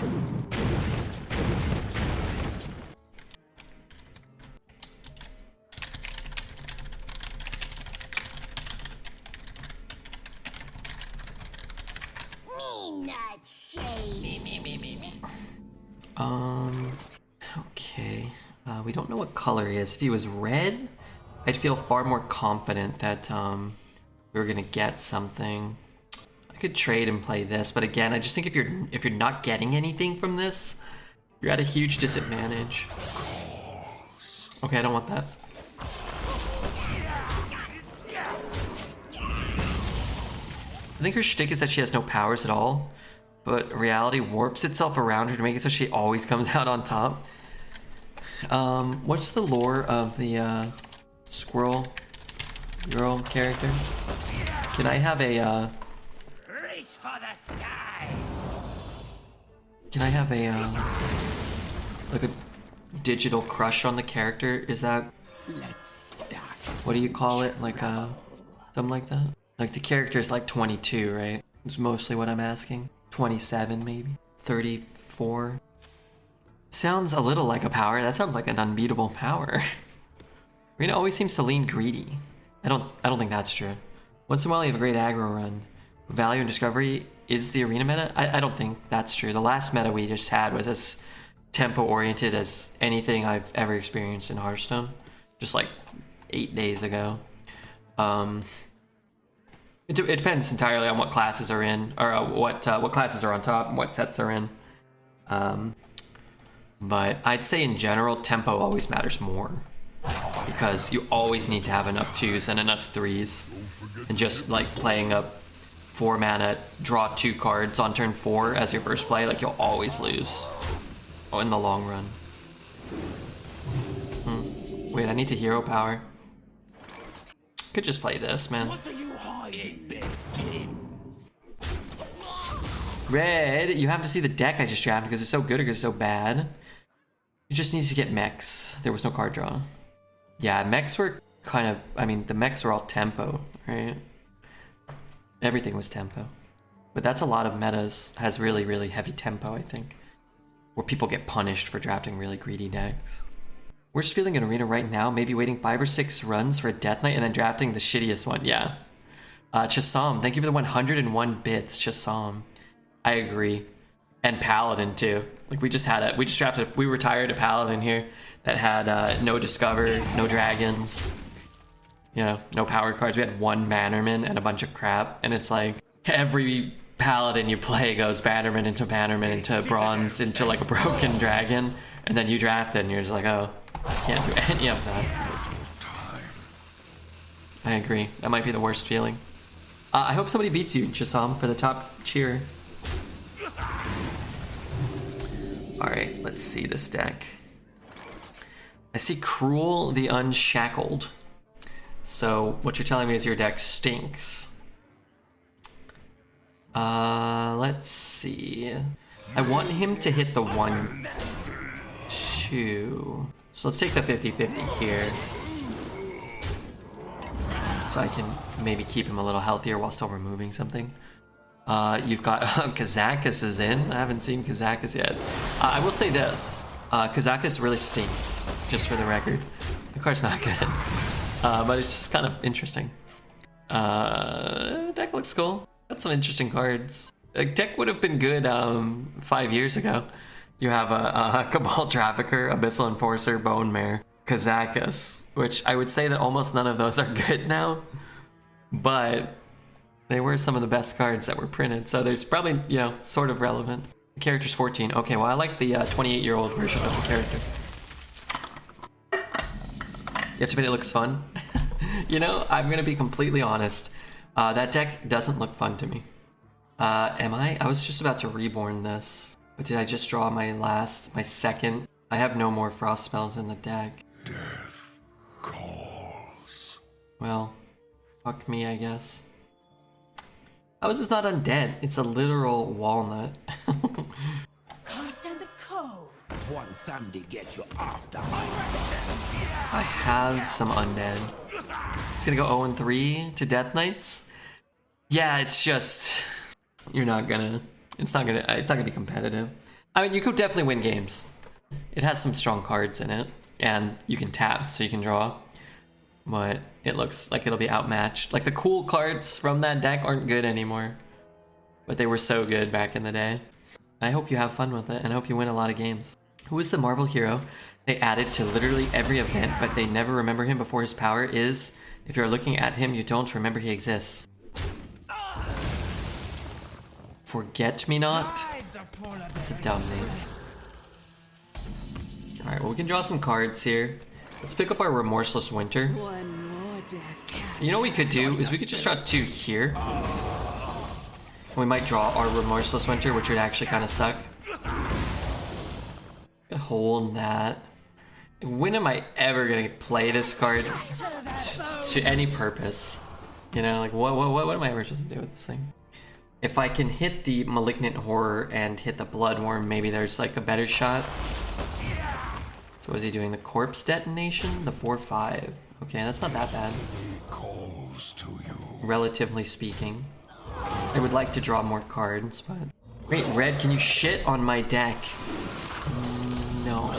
Okay. We don't know what color he is. If he was red, I'd feel far more confident that we were gonna get something. I could trade and play this, but again, I just think if you're not getting anything from this, you're at a huge disadvantage. Okay, I don't want that. I think her shtick is that she has no powers at all, but reality warps itself around her to make it so she always comes out on top. What's the lore of the squirrel girl character? Can I have a Reach for the skies. can I have a like a digital crush on the character? Is that, Let's start. what do you call it? Like something like that? Like the character is like 22, right? Is mostly what I'm asking. 27 maybe? 34? Sounds a little like a power. That sounds like an unbeatable power. Rena always seems to lean greedy. I don't think that's true. Once in a while you have a great aggro run. Value and discovery is the arena meta? I don't think that's true. The last meta we just had was as tempo oriented as anything I've ever experienced in Hearthstone. Just like 8 days ago. It depends entirely on what classes are in, or what classes are on top and what sets are in. But I'd say in general, tempo always matters more, because you always need to have enough 2s and enough 3s, and just like playing up 4 mana, draw 2 cards on turn 4 as your first play, like you'll always lose in the long run. Wait, I need to hero power. Could just play this, man. What are you hiding, big limbs? Red, you have to see the deck I just drafted because it's so good or because it's so bad. You just need to get mechs. There was no card draw. Yeah, mechs were kind of, I mean, the mechs were all tempo, right? Everything was tempo. But that's a lot of metas, has really, really heavy tempo, I think. Where people get punished for drafting really greedy decks. Worst feeling in Arena right now, maybe waiting 5 or 6 runs for a Death Knight and then drafting the shittiest one, yeah. Chasam, thank you for the 101 bits, Chasam. I agree. And Paladin too. Like we just drafted, we retired a Paladin here that had no Discover, no Dragons, you know, no power cards. We had 1 Bannerman and a bunch of crap. And it's like, every Paladin you play goes Bannerman into Bronze, into like a broken Dragon. And then you draft it and you're just like, oh, can't do any of that. I agree. That might be the worst feeling. I hope somebody beats you, Chisam, for the top cheer. Alright, let's see this deck. I see Cruel the Unshackled. So what you're telling me is your deck stinks. Let's see. I want him to hit the 1, 2. So let's take the 50-50 here. So I can maybe keep him a little healthier while still removing something. You've got Kazakus is in. I haven't seen Kazakus yet. I will say this. Kazakus really stinks, just for the record. The card's not good. But it's just kind of interesting. Deck looks cool. Got some interesting cards. Deck would have been good 5 years ago. You have a Cabal Trafficker, Abyssal Enforcer, Bone Mare, Kazakus, which I would say that almost none of those are good now. But they were some of the best cards that were printed, so there's probably, you know, sort of relevant. The character's 14. Okay, well I like the 28-year-old version of the character. You have to admit it looks fun. You know, I'm gonna be completely honest. That deck doesn't look fun to me. Am I? I was just about to reborn this. But did I just draw my second? I have no more frost spells in the deck. Death calls. Well, fuck me, I guess. How is this not undead? It's a literal walnut. Can't stand the cold. One Sunday get you off the iron. I have some undead. It's gonna go 0-3 to Death Knights. Yeah, it's just it's not gonna be competitive. I mean, you could definitely win games. It has some strong cards in it, and you can tap, so you can draw. But it looks like it'll be outmatched. Like the cool cards from that deck aren't good anymore, but they were so good back in the day. I hope you have fun with it, and I hope you win a lot of games. Who is the Marvel hero they added to literally every event, but they never remember him before his power is? If you're looking at him, you don't remember he exists. Forget-me-not? That's a dumb name. Alright, well we can draw some cards here. Let's pick up our Remorseless Winter. One more death. You know what we could do is we could just draw 2 here. We might draw our Remorseless Winter, which would actually kind of suck. Hold that. When am I ever gonna play this card to any purpose? You know, like what am I ever supposed to do with this thing? If I can hit the Malignant Horror and hit the Bloodworm, maybe there's like a better shot. So what is he doing? The Corpse Detonation? The 4/5. Okay, that's not that bad. Calls to you. Relatively speaking. I would like to draw more cards, but... Wait, Red, can you shit on my deck? No.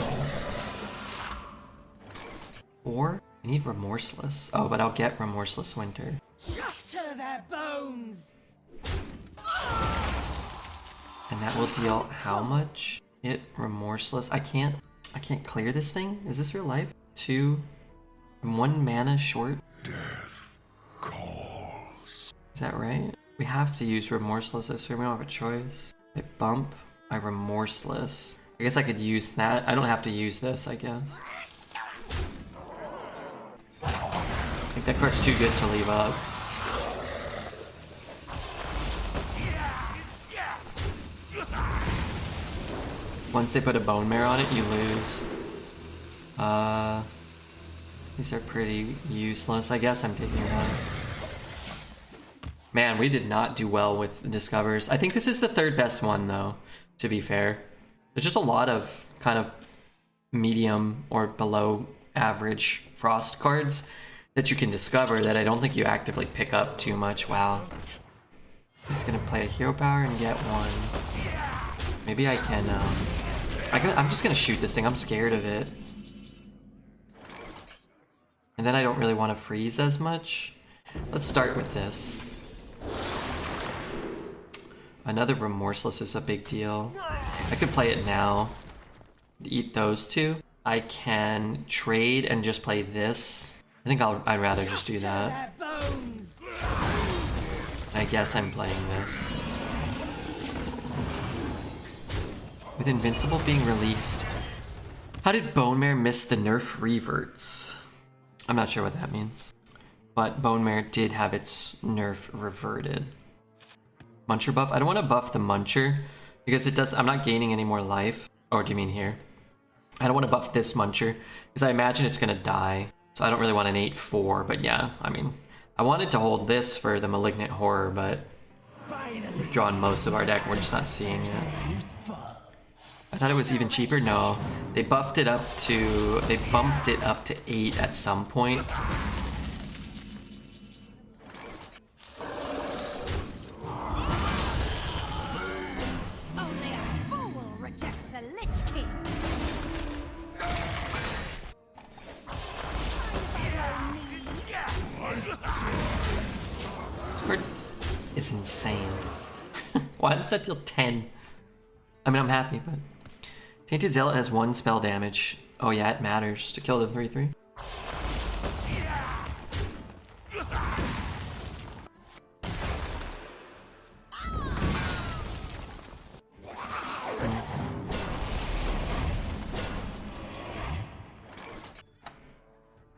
Or, I need Remorseless. Oh, but I'll get Remorseless Winter. Shatter their bones. And that will deal how much? Hit Remorseless. I can't clear this thing? Is this real life? 2... I'm 1 mana short? Death calls. Is that right? We have to use Remorseless, I assume we don't have a choice. I bump, I Remorseless. I guess I could use that. I don't have to use this, I guess. I think that card's too good to leave up. Once they put a Bone Marrow on it, you lose. These are pretty useless. I guess I'm taking that. Man, we did not do well with Discovers. I think this is the 3rd best one, though, to be fair. There's just a lot of kind of medium or below average Frost cards that you can discover that I don't think you actively pick up too much. Wow. He's gonna play a Hero Power and get 1. Maybe I can, I'm just gonna shoot this thing. I'm scared of it. And then I don't really want to freeze as much. Let's start with this. Another Remorseless is a big deal. I could play it now. Eat those 2. I can trade and just play this. I think I'd rather just do that. I guess I'm playing this. With Invincible being released, how did Bone Mare miss the nerf reverts? I'm not sure what that means. But Bone Mare did have its nerf reverted. Muncher buff? I don't want to buff the Muncher because it does. I'm not gaining any more life. Or do you mean here? I don't want to buff this Muncher because I imagine it's going to die. So I don't really want an 8/4, but yeah, I mean, I wanted to hold this for the Malignant Horror, but we've drawn most of our deck. We're just not seeing it. I thought it was even cheaper. No, they bumped it up to 8 at some point. Only a fool rejects the Lich King. This card is insane. Why does that deal 10? I mean, I'm happy, but... Tainted Zealot has 1 spell damage. Oh yeah, it matters to kill the 3/3.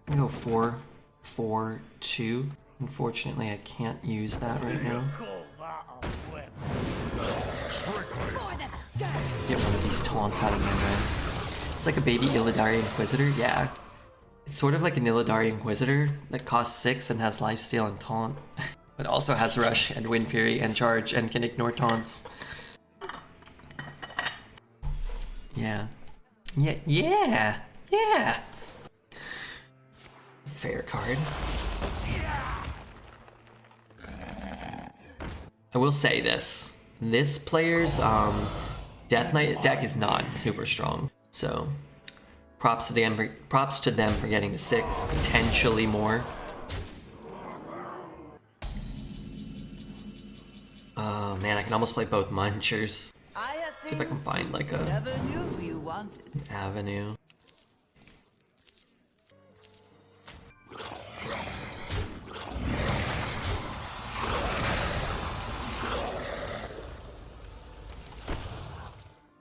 I'm gonna go 4/4/2. Unfortunately, I can't use that right now. Get one of these taunts out of my way. It's like a baby Illidari Inquisitor? Yeah. It's sort of like an Illidari Inquisitor that costs 6 and has lifesteal and taunt. But also has Rush and Wind Fury and Charge and can ignore taunts. Yeah. Yeah. Fair card. I will say this. This player's Death Knight deck is not super strong. So props to them for getting to 6, potentially more. Oh man, I can almost play both Munchers. I have See if I can find like a Never knew you wanted. avenue.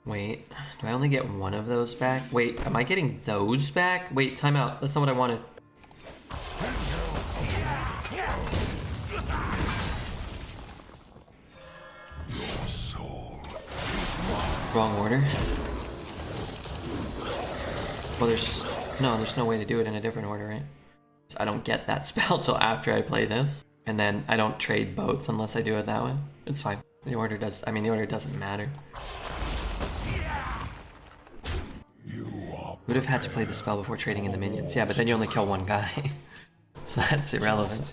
Wait, do I only get one of those back? Wait, am I getting those back? Wait, time out. That's not what I wanted. Your soul. Wrong order. Well, there's no way to do it in a different order, right? So I don't get that spell till after I play this. And then I don't trade both unless I do it that way. It's fine. The order doesn't matter. Would have had to play the spell before trading in the minions. Yeah, but then you only kill one guy. So that's irrelevant.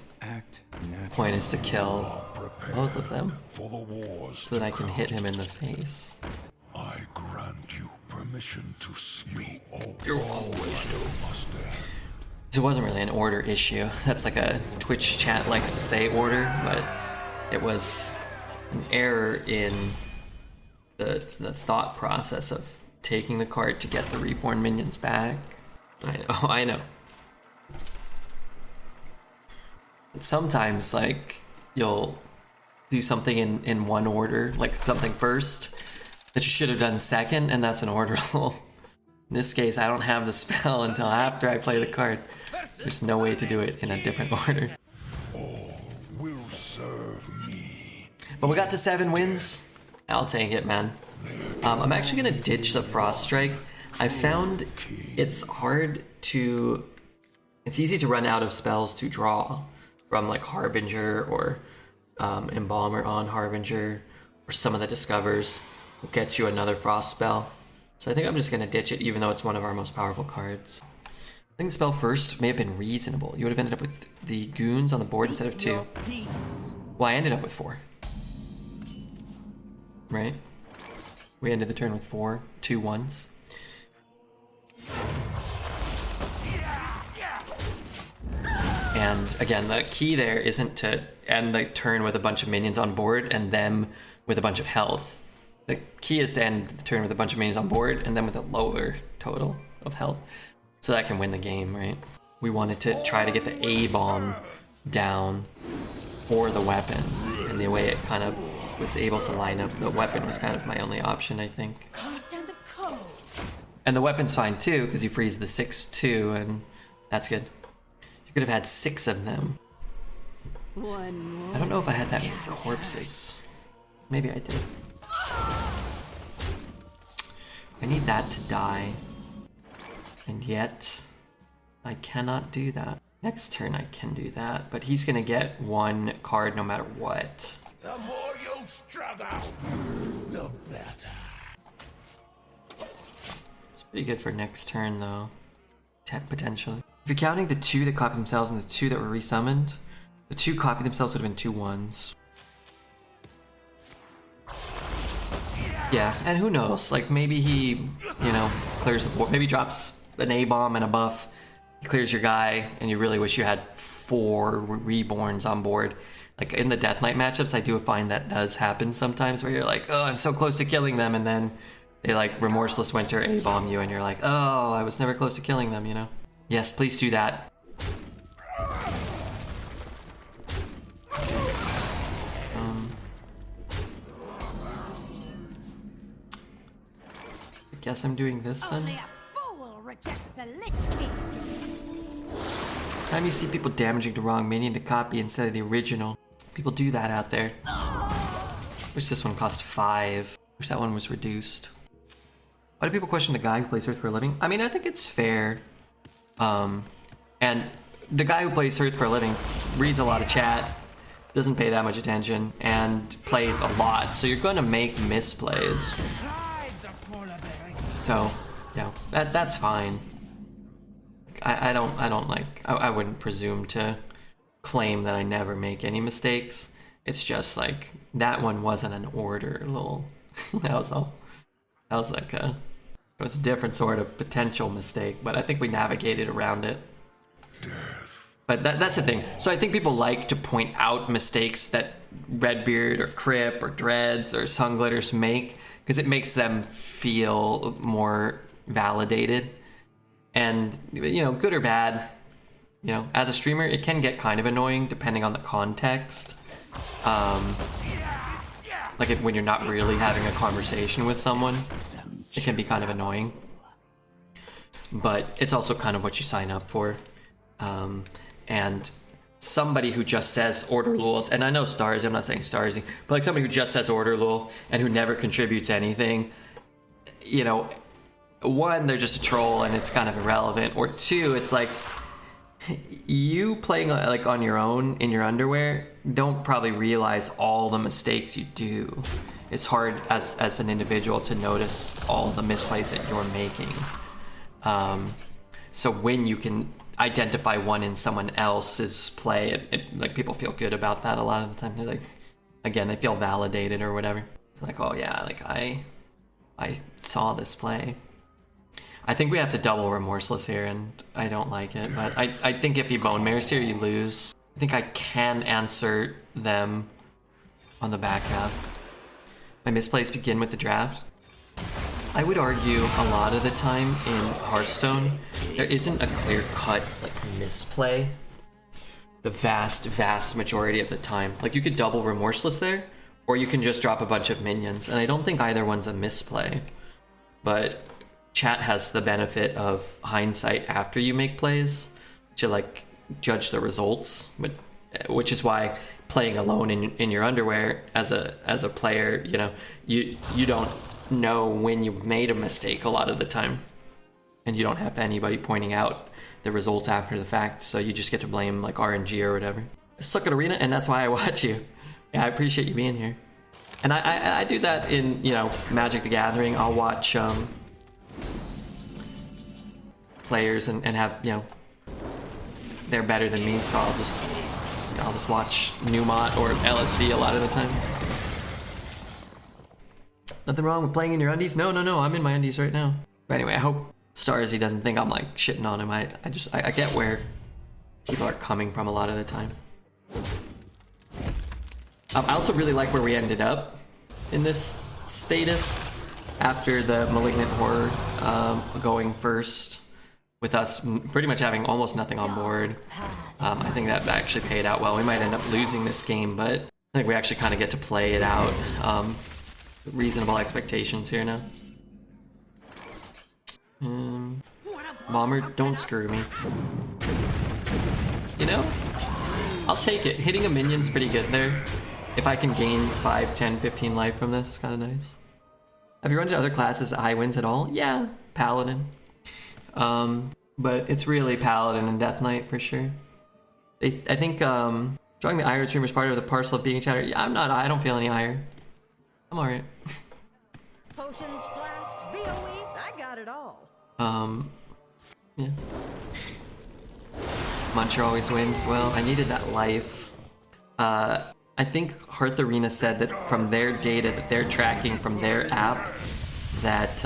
Point is to kill both of them For the wars so that I can hit him in the face. I grant you permission to speak. You're always do. Must end. So it wasn't really an order issue. That's like a Twitch chat likes to say order, but it was an error in the thought process of taking the card to get the reborn minions back. I know. But sometimes, like, you'll do something in one order, like something first that you should have done second, and that's an order rule. In this case, I don't have the spell until after I play the card. There's no way to do it in a different order. All will serve me. But we got to 7 wins. I'll take it, man. I'm actually gonna ditch the Frost Strike. I found it's easy to run out of spells to draw from like Harbinger or Embalmer on Harbinger, or some of the Discovers will get you another Frost spell. So I think I'm just gonna ditch it even though it's one of our most powerful cards. I think the spell first may have been reasonable. You would have ended up with the goons on the board instead of 2. Well, I ended up with 4. Right? We ended the turn with 4, 2 1s. And again, the key there isn't to end the turn with a bunch of minions on board and them with a bunch of health. The key is to end the turn with a bunch of minions on board and then with a lower total of health. So that can win the game, right? We wanted to try to get the A-bomb down or the weapon. And the way it kind of was able to line up, the weapon was kind of my only option, I think. Can't stand the cold. And the weapon's fine too, because you freeze the 6/2, and that's good. You could have had 6 of them. One more. I don't know if I had that many corpses. Maybe I did. I need that to die. And yet, I cannot do that. Next turn I can do that, but he's gonna get 1 card no matter what. The more you struggle, the better. It's pretty good for next turn though. Potentially. If you're counting the 2 that copied themselves and the 2 that were resummoned, the 2 copied themselves would have been 2 1s. Yeah, and who knows, like maybe he, clears the board, maybe drops an A-bomb and a buff, he clears your guy, and you really wish you had 4 reborns on board. Like in the Death Knight matchups, I do find that does happen sometimes where you're like, oh, I'm so close to killing them, and then they like Remorseless Winter A-bomb you, and you're like, oh, I was never close to killing them, Yes, please do that. I guess I'm doing this then. Only a fool rejects the Lich King. Time you see people damaging the wrong minion to copy instead of the original. People do that out there. Wish this one cost 5. Wish that one was reduced. Why do people question the guy who plays Hearth for a living? I mean, I think it's fair. And the guy who plays Hearth for a living reads a lot of chat, doesn't pay that much attention, and plays a lot. So you're going to make misplays. So, yeah, that's fine. I wouldn't presume to claim that I never make any mistakes. It's just like, that one wasn't an order, lol. That was all. That was like it was a different sort of potential mistake, but I think we navigated around it. Death. But that's the thing. So I think people like to point out mistakes that Redbeard or Crip or Dreads or Sunglitters make, because it makes them feel more validated. And, you know, good or bad, you know, as a streamer, it can get kind of annoying depending on the context. Like when you're not really having a conversation with someone, it can be kind of annoying. But it's also kind of what you sign up for. And somebody who just says order rules, and I know Starzy, I'm not saying Starzy, but like somebody who just says order rule and who never contributes anything, you know, one, they're just a troll and it's kind of irrelevant, or two, it's like you playing like on your own in your underwear don't probably realize all the mistakes you do. It's hard as an individual to notice all the misplays that you're making. So when you can identify one in someone else's play, it like people feel good about that a lot of the time. They're like, again, they feel validated or whatever. Like, oh yeah, like I saw this play. I think we have to double Remorseless here, and I don't like it. But I think if you Bone Mares here, you lose. I think I can answer them on the back half. My misplays begin with the draft. I would argue a lot of the time in Hearthstone, there isn't a clear-cut like misplay. The vast majority of the time. Like you could double Remorseless there, or you can just drop a bunch of minions, and I don't think either one's a misplay. But chat has the benefit of hindsight after you make plays to like judge the results, which is why playing alone in your underwear as a player, you know, you don't know when you've made a mistake a lot of the time, and you don't have anybody pointing out the results after the fact, so you just get to blame like RNG or whatever. I suck at Arena, and that's why I watch you. Yeah, I appreciate you being here. And I do that in, you know, Magic the Gathering. I'll watch players and have, you know, they're better than me, so I'll just watch Newmont or LSV a lot of the time. Nothing wrong with playing in your undies? No, I'm in my undies right now. But anyway, I hope Starzy doesn't think I'm like shitting on him. I get where people are coming from a lot of the time. I also really like where we ended up in this status after the Malignant Horror going first, with us pretty much having almost nothing on board. I think that actually paid out well. We might end up losing this game, but I think we actually kind of get to play it out. Reasonable expectations here now. Bomber, don't screw me. You know, I'll take it. Hitting a minion's pretty good there. If I can gain 5, 10, 15 life from this, it's kind of nice. Have you run to other classes at high wins at all? Yeah, Paladin. But it's really Paladin and Death Knight for sure. I think drawing the ire streamer is part of the parcel of being a chatter. Yeah, I'm not. I don't feel any ire. I'm alright. Potions, flasks, BOE, I got it all. Yeah. Muncher always wins. Well, I needed that life. I think Hearth Arena said that from their data that they're tracking from their app, that is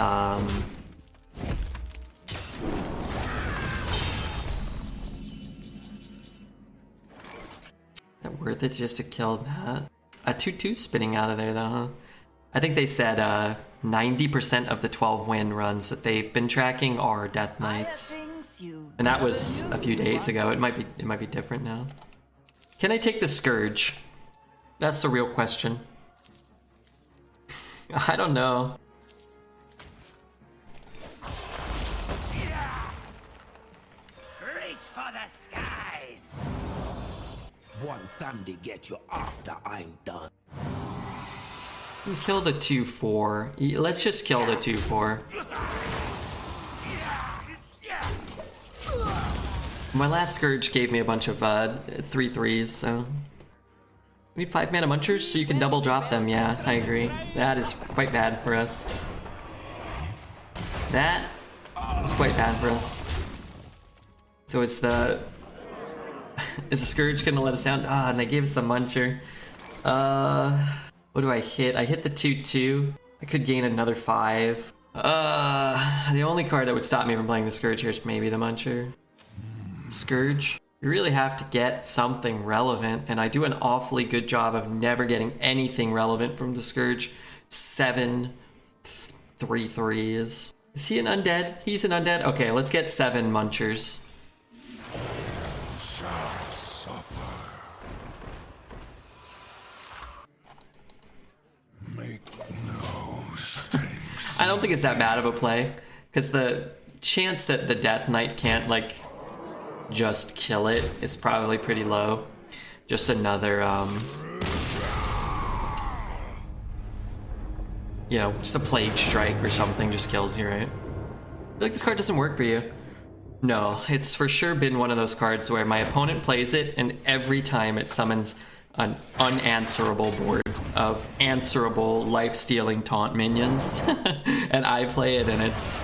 that worth it just to kill that? A 2/2 spinning out of there though, huh? I think they said 90% of the 12 win runs that they've been tracking are Death Knights. And that was a few days ago. It might be different now. Can I take the Scourge? That's the real question. I don't know. Reach for the skies. Want somebody get you after I'm done. Kill the 2/4. Let's just kill the 2/4. My last Scourge gave me a bunch of 3/3s, so... We need 5 mana Munchers so you can double drop them, yeah, I agree. That is quite bad for us. That is quite bad for us. So is the... is the Scourge gonna let us down? Ah, and they gave us the Muncher. What do I hit? I hit the 2/2. I could gain another 5. The only card that would stop me from playing the Scourge here is maybe the Muncher. Scourge? You really have to get something relevant, and I do an awfully good job of never getting anything relevant from the Scourge. 7 3/3s. Is he an undead? He's an undead? Okay, let's get 7 Munchers. Shall suffer. Make no mistakes. I don't think it's that bad of a play, because the chance that the Death Knight can't, like, just kill it is probably pretty low. Just another, you know, just a Plague Strike or something just kills you, right? I feel like this card doesn't work for you. No, it's for sure been one of those cards where my opponent plays it, and every time it summons an unanswerable board of answerable life-stealing taunt minions. And I play it, and it's